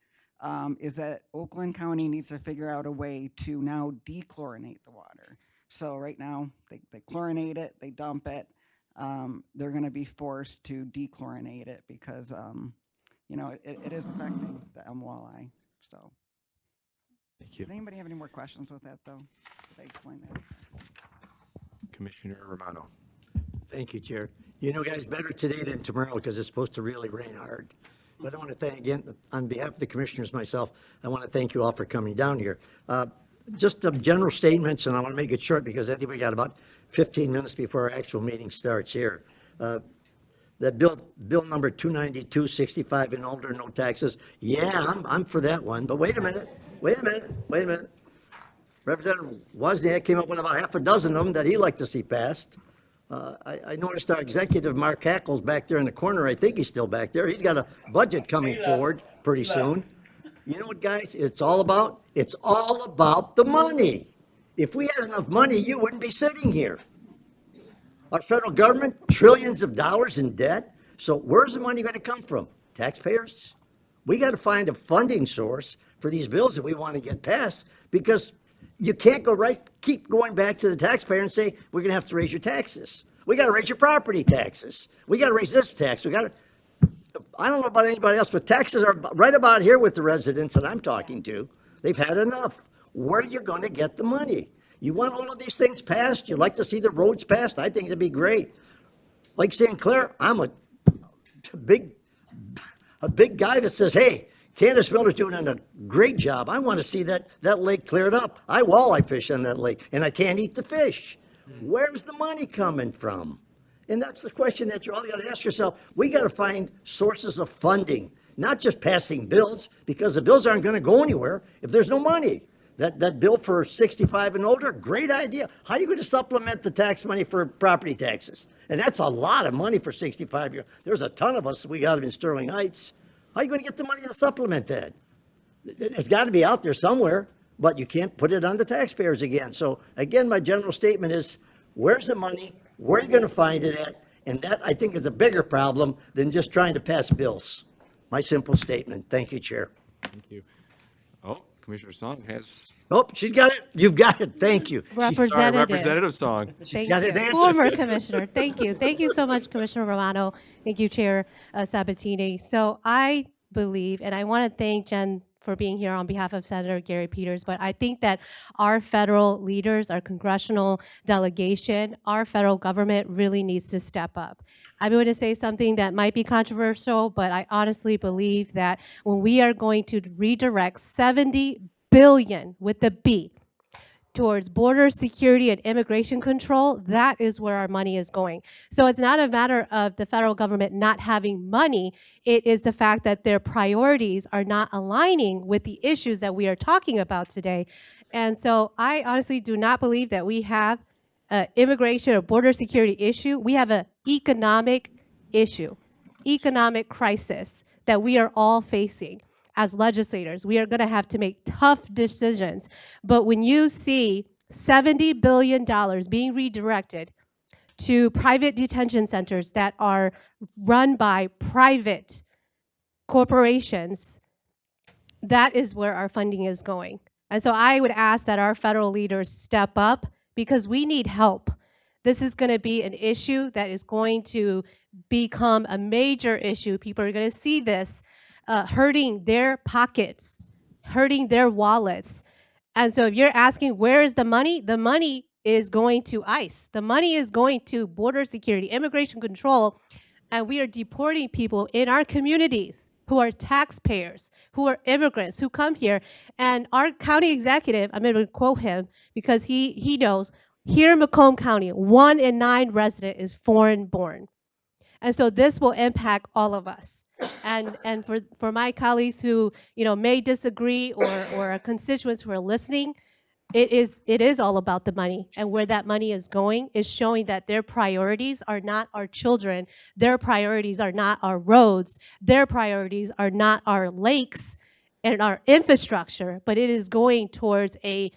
is that Oakland County needs to figure out a way to now dechlorinate the water. So right now they chlorinate it, they dump it. They're going to be forced to dechlorinate it because, you know, it is affecting the MWOLI. So, thank you. Does anybody have any more questions with that, though? Did I explain that? Commissioner Romano. Thank you, Chair. You know, guys, better today than tomorrow because it's supposed to really rain hard. But I want to thank, again, on behalf of the commissioners, myself, I want to thank you all for coming down here. Just some general statements, and I want to make it short because I think we got about 15 minutes before our actual meeting starts here. That bill number 292, 65 and older, no taxes. Yeah, I'm for that one. But wait a minute. Representative Wozniak came up with about half a dozen of them that he'd like to see passed. I noticed our executive, Mark Hackle's back there in the corner. I think he's still back there. He's got a budget coming forward pretty soon. You know what, guys? It's all about the money. If we had enough money, you wouldn't be sitting here. Our federal government, trillions of dollars in debt. So where's the money going to come from? Taxpayers? We got to find a funding source for these bills that we want to get passed because you can't keep going back to the taxpayer and say, we're going to have to raise your taxes. We got to raise your property taxes. We got to raise this tax. I don't know about anybody else, but taxes are right about here with the residents that I'm talking to. They've had enough. Where are you going to get the money? You want all of these things passed? You'd like to see the roads passed? I think it'd be great. Like St. Clair, I'm a big guy that says, hey, Candace Miller's doing a great job. I want to see that lake cleared up. I walleye fish on that lake, and I can't eat the fish. Where's the money coming from? And that's the question that you all got to ask yourself. We got to find sources of funding, not just passing bills, because the bills aren't going to go anywhere if there's no money. That bill for 65 and older, great idea. How are you going to supplement the tax money for property taxes? And that's a lot of money for 65 years. There's a ton of us, we got them in Sterling Heights. How are you going to get the money to supplement that? It's got to be out there somewhere, but you can't put it on the taxpayers again. So again, my general statement is, where's the money? Where are you going to find it at? And that, I think, is a bigger problem than just trying to pass bills. My simple statement. Thank you, Chair. Thank you. Oh, Commissioner Song has. Oh, she's got it. You've got it. Thank you. Representative Song. Thank got you. an answer. Former Commissioner. Thank you. Thank you so much, Commissioner Romano. Thank you, Chair Sabatini. So I believe, and I want to thank Jen for being here on behalf of Senator Gary Peters, but I think that our federal leaders, our congressional delegation, our federal government really needs to step up. I'm going to say something that might be controversial, but I honestly believe that when we are going to redirect $70 billion with the B towards border security and immigration control, that is where our money is going. So it's not a matter of the federal government not having money, it is the fact that their priorities are not aligning with the issues that we are talking about today. And so I honestly do not believe that we have an immigration or border security issue. We have an economic issue, economic crisis that we are all facing. As legislators, we are going to have to make tough decisions. But when you see $70 billion being redirected to private detention centers that are run by private corporations, that is where our funding is going. And so I would ask that our federal leaders step up because we need help. This is going to be an issue that is going to become a major issue. People are going to see this hurting their pockets, hurting their wallets. And so if you're asking where is the money is going to ICE. The money is going to border security, immigration control, and we are deporting people in our communities who are taxpayers, who are immigrants, who come here. And our county executive, I'm going to quote him because he knows, here in Macomb County, 1 in 9 resident is foreign born. And so this will impact all of us. And for my colleagues who may disagree or our constituents who are listening, it is all about the money, and where that money is going is showing that their priorities are not our children, their priorities are not our roads, their priorities are not our lakes and our infrastructure, but it is going towards a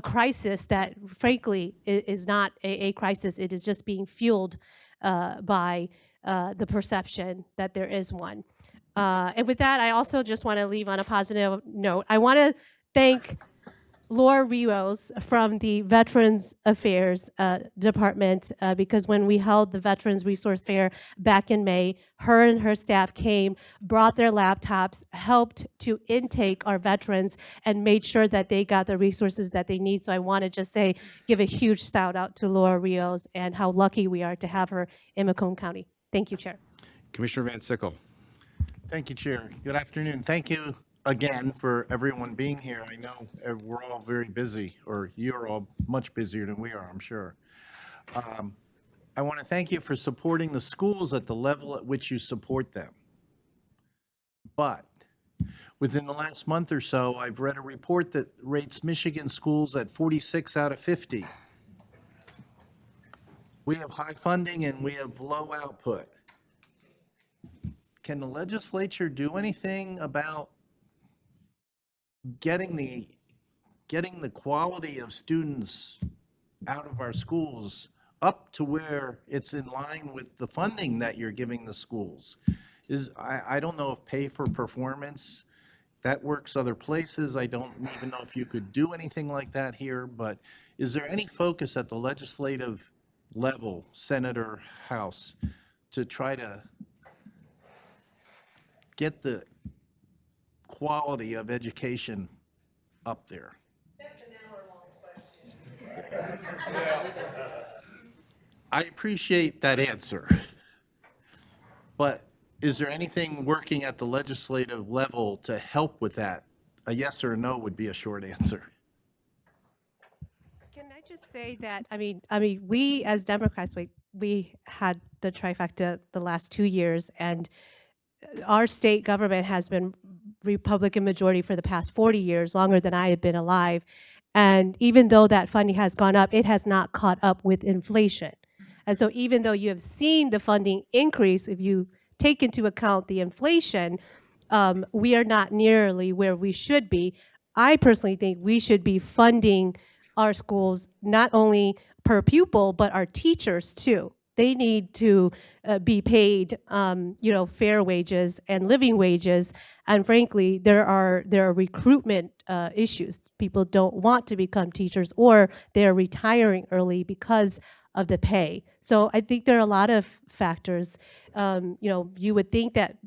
crisis that frankly is not a crisis. It is just being fueled by the perception that there is one. And with that, I also just want to leave on a positive note. I want to thank Laura Rios from the Veterans Affairs Department because when we held the Veterans Resource Fair back in May, her and her staff came, brought their laptops, helped to intake our veterans, and made sure that they got the resources that they need. So I want to just give a huge shout out to Laura Rios and how lucky we are to have her in Macomb County. Thank you, Chair. Commissioner Van Sickle. Thank you, Chair. Good afternoon. Thank you again for everyone being here. I know we're all very busy, or you're all much busier than we are, I'm sure. I want to thank you for supporting the schools at the level at which you support them. But within the last month or so, I've read a report that rates Michigan schools at 46 out of 50. We have high funding and we have low output. Can the legislature do anything about getting the quality of students out of our schools up to where it's in line with the funding that you're giving the schools? I don't know if pay for performance, that works other places. I don't even know if you could do anything like that here, but is there any focus at the legislative level, Senate or House, to try to get the quality of education up there? That's an hour-long question. I appreciate that answer. But is there anything working at the legislative level to help with that? A yes or a no would be a short answer. Can I just say that, I mean, we as Democrats, we had the trifecta the last 2 years, and our state government has been Republican majority for the past 40 years, longer than I have been alive. And even though that funding has gone up, it has not caught up with inflation. And so even though you have seen the funding increase, if you take into account the inflation, we are not nearly where we should be. I personally think we should be funding our schools not only per pupil, but our teachers too. They need to be paid, fair wages and living wages. And frankly, there are recruitment issues. People don't want to become teachers, or they're retiring early because of the pay. So I think there are a lot of factors. You would think that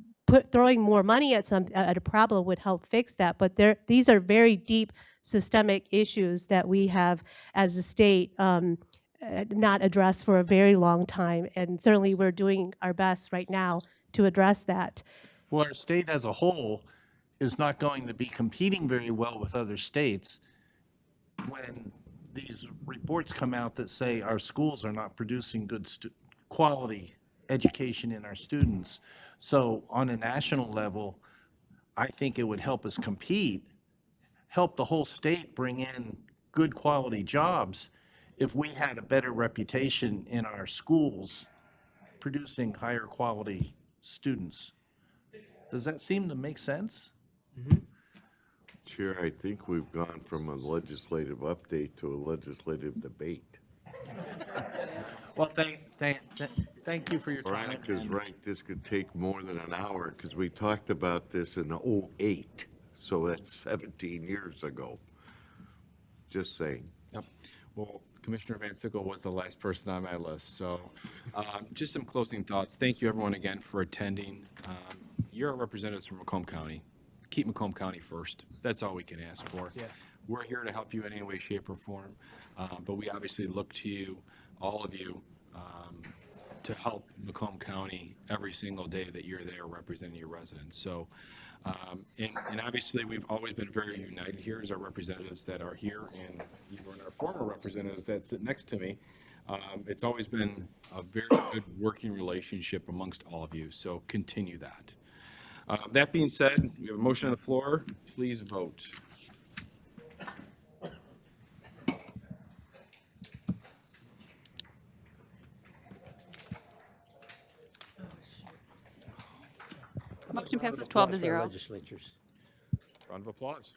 throwing more money at a problem would help fix that. But these are very deep systemic issues that we have as a state not addressed for a very long time. And certainly we're doing our best right now to address that. Well, our state as a whole is not going to be competing very well with other states when these reports come out that say our schools are not producing good quality education in our students. So on a national level, I think it would help us compete, help the whole state bring in good quality jobs if we had a better reputation in our schools producing higher quality students. Does that seem to make sense? Chair, I think we've gone from a legislative update to a legislative debate. Well, thank you for your time. Veronica's right, this could take more than an hour because we talked about this in '08, so that's 17 years ago. Just saying. Yep. Well, Commissioner Van Sickle was the last person on my list. So just some closing thoughts. Thank you, everyone, again, for attending. You're our representatives from Macomb County. Keep Macomb County first. That's all we can ask for. Yeah. We're here to help you in any way, shape, or form. But we obviously look to you, all of you, to help Macomb County every single day that you're there representing your residents. So, and obviously we've always been very united here as our representatives that are here, and even our former representatives that sit next to me. It's always been a very good working relationship amongst all of you. So continue that. That being said, we have a motion on the floor. Please vote. Motion passes 12 to 0. Legislatures. Round of applause.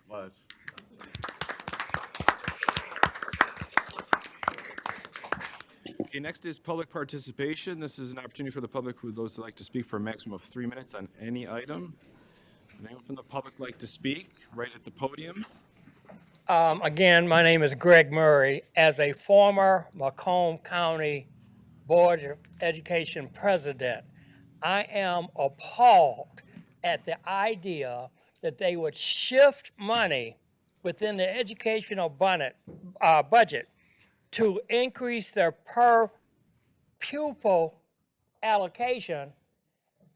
Okay, next is public participation. This is an opportunity for the public who those that like to speak for a maximum of 3 minutes on any item. Anyone from the public like to speak? Right at the podium. Again, my name is Greg Murray. As a former Macomb County Board of Education president, I am appalled at the idea that they would shift money within the educational budget to increase their per pupil allocation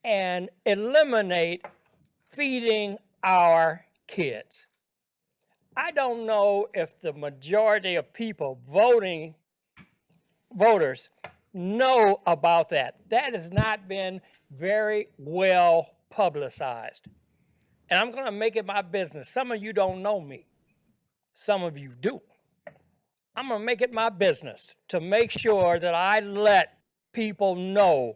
and eliminate feeding our kids. I don't know if the majority of people voters know about that. That has not been very well publicized. And I'm going to make it my business. Some of you don't know me. Some of you do. I'm going to make it my business to make sure that I let people know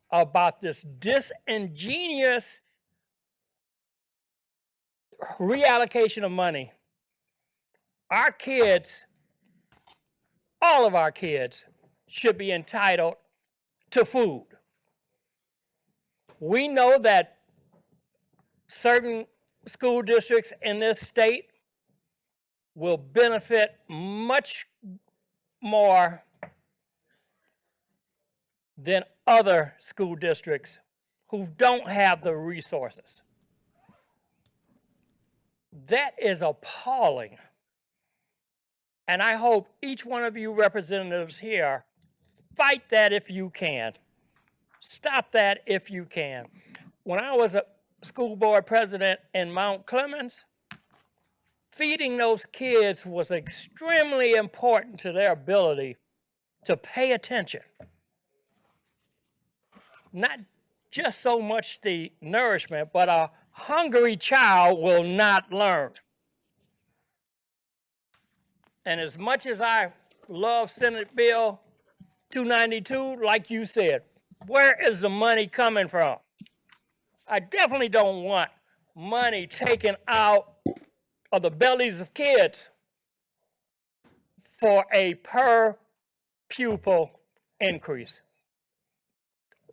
about this disingenuous reallocation of money. Our kids, all of our kids, should be entitled to food. We know that certain school districts in this state will benefit much more than other school districts who don't have the resources. That is appalling. And I hope each one of you representatives here fight that if you can. Stop that if you can. When I was a school board president in Mount Clemens, feeding those kids was extremely important to their ability to pay attention. Not just so much the nourishment, but a hungry child will not learn. And as much as I love Senate Bill 292, like you said, where is the money coming from? I definitely don't want money taken out of the bellies of kids for a per pupil increase.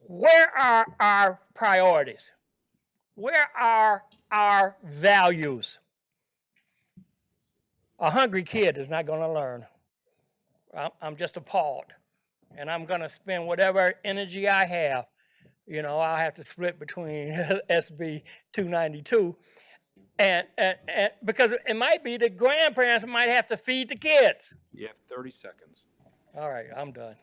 Where are our priorities? Where are our values? A hungry kid is not going to learn. I'm just appalled. And I'm going to spend whatever energy I have You know, I'll have to split between SB 292. And because it might be the grandparents might have to feed the kids. You have 30 seconds. All right, I'm done.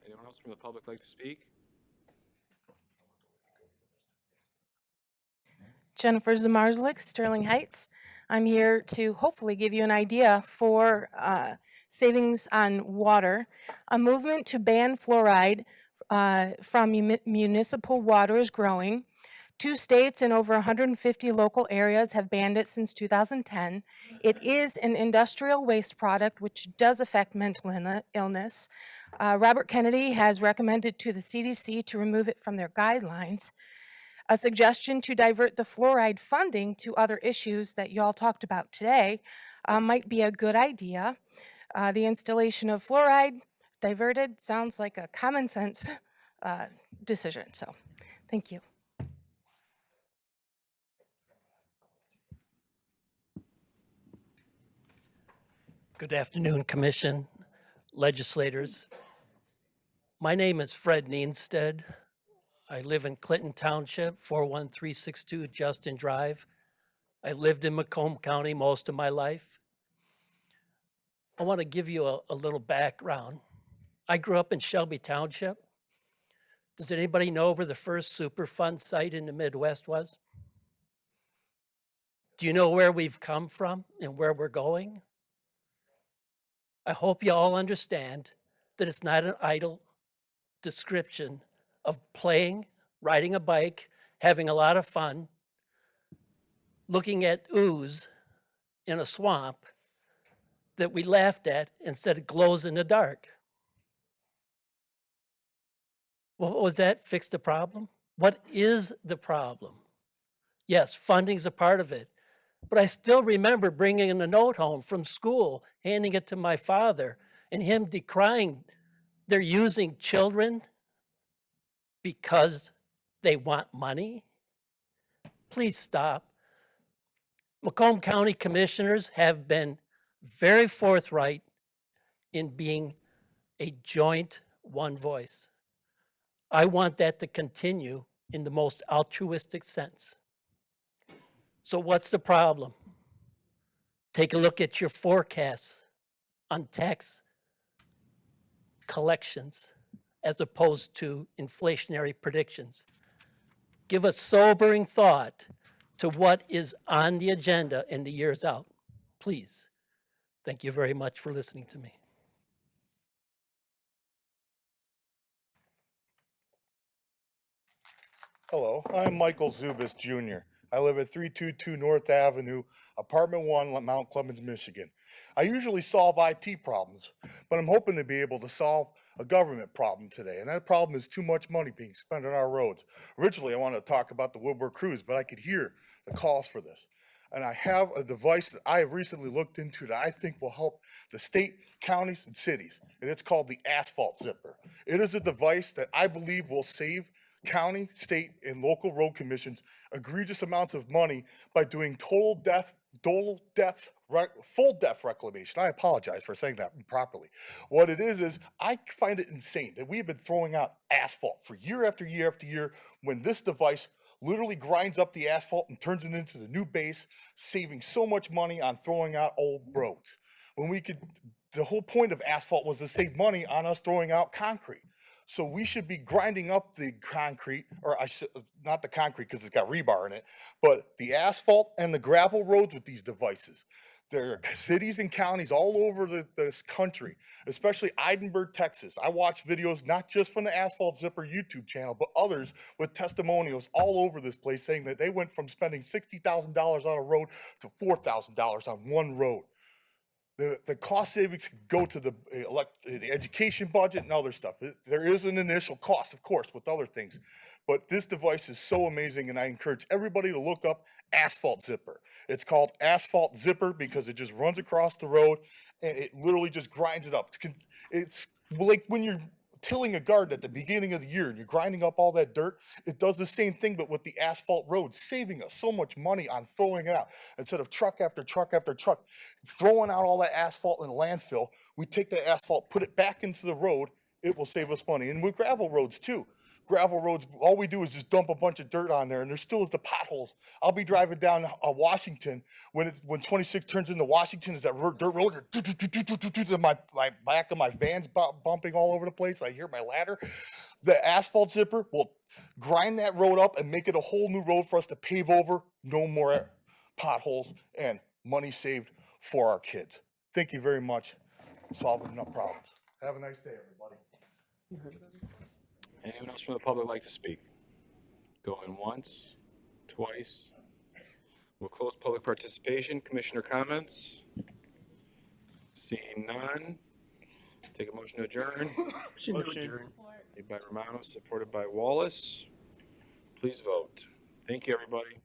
Anyone else from the public like to speak? Jennifer Zamarzlik, Sterling Heights. I'm here to hopefully give you an idea for savings on water. A movement to ban fluoride from municipal water is growing. 2 states and over 150 local areas have banned it since 2010. It is an industrial waste product which does affect mental illness. Robert Kennedy has recommended to the CDC to remove it from their guidelines. A suggestion to divert the fluoride funding to other issues that y'all talked about today might be a good idea. The installation of fluoride diverted sounds like a common sense decision. So, thank you. Good afternoon, Commission, legislators. My name is Fred Neenstead. I live in Clinton Township, 41362 Justin Drive. I lived in Macomb County most of my life. I want to give you a little background. I grew up in Shelby Township. Does anybody know where the first Superfund site in the Midwest was? Do you know where we've come from and where we're going? I hope you all understand that it's not an idle description of playing, riding a bike, having a lot of fun, looking at ooze in a swamp that we laughed at and said it glows in the dark. What was that? Fix the problem? What is the problem? Yes, funding's a part of it. But I still remember bringing a note home from school, handing it to my father, and him decrying they're using children because they want money. Please stop. Macomb County commissioners have been very forthright in being a joint one voice. I want that to continue in the most altruistic sense. So what's the problem? Take a look at your forecasts on tax collections as opposed to inflationary predictions. Give a sobering thought to what is on the agenda in the years out, please. Thank you very much for listening to me. Hello, I'm Michael Zubis Jr. I live at 322 North Avenue, Apartment 1, Mount Clemens, Michigan. I usually solve IT problems, but I'm hoping to be able to solve a government problem today, and that problem is too much money being spent on our roads. Originally, I wanted to talk about the Woodward Cruise, but I could hear the calls for this. And I have a device that I have recently looked into that I think will help the state, counties, and cities, and it's called the Asphalt Zipper. It is a device that I believe will save county, state, and local road commissions egregious amounts of money by doing full depth reclamation. I apologize for saying that improperly. What it is I find it insane that we have been throwing out asphalt for year after year after year when this device literally grinds up the asphalt and turns it into the new base, saving so much money on throwing out old roads. When we could, the whole point of asphalt was to save money on us throwing out concrete. So we should be grinding up the concrete, or not the concrete because it's got rebar in it, but the asphalt and the gravel roads with these devices. There are cities and counties all over this country, especially Edinburgh, Texas. I watch videos not just from the Asphalt Zipper YouTube channel, but others with testimonials all over this place saying that they went from spending $60,000 on a road to $4,000 on one road. The cost savings could go to the education budget and other stuff. There is an initial cost, of course, with other things. But this device is so amazing, and I encourage everybody to look up Asphalt Zipper. It's called Asphalt Zipper because it just runs across the road, and it literally just grinds it up. It's like when you're tilling a garden at the beginning of the year and you're grinding up all that dirt, it does the same thing but with the asphalt road, saving us so much money on throwing it out. Instead of truck after truck after truck throwing out all that asphalt in a landfill, we take that asphalt, put it back into the road, it will save us money. And with gravel roads too. Gravel roads, all we do is just dump a bunch of dirt on there, and there still is the potholes. I'll be driving down Washington when 26 turns into Washington, is that dirt road, my back of my van's bumping all over the place. I hear my ladder. The asphalt zipper will grind that road up and make it a whole new road for us to pave over. No more potholes and money saved for our kids. Thank you very much. Solving enough problems. Have a nice day, everybody. Anyone else from the public like to speak? Going once, twice. We'll close public participation. Commissioner comments? Seeing none. Take a motion to adjourn. Motion. Made by Romano, supported by Wallace. Please vote. Thank you, everybody.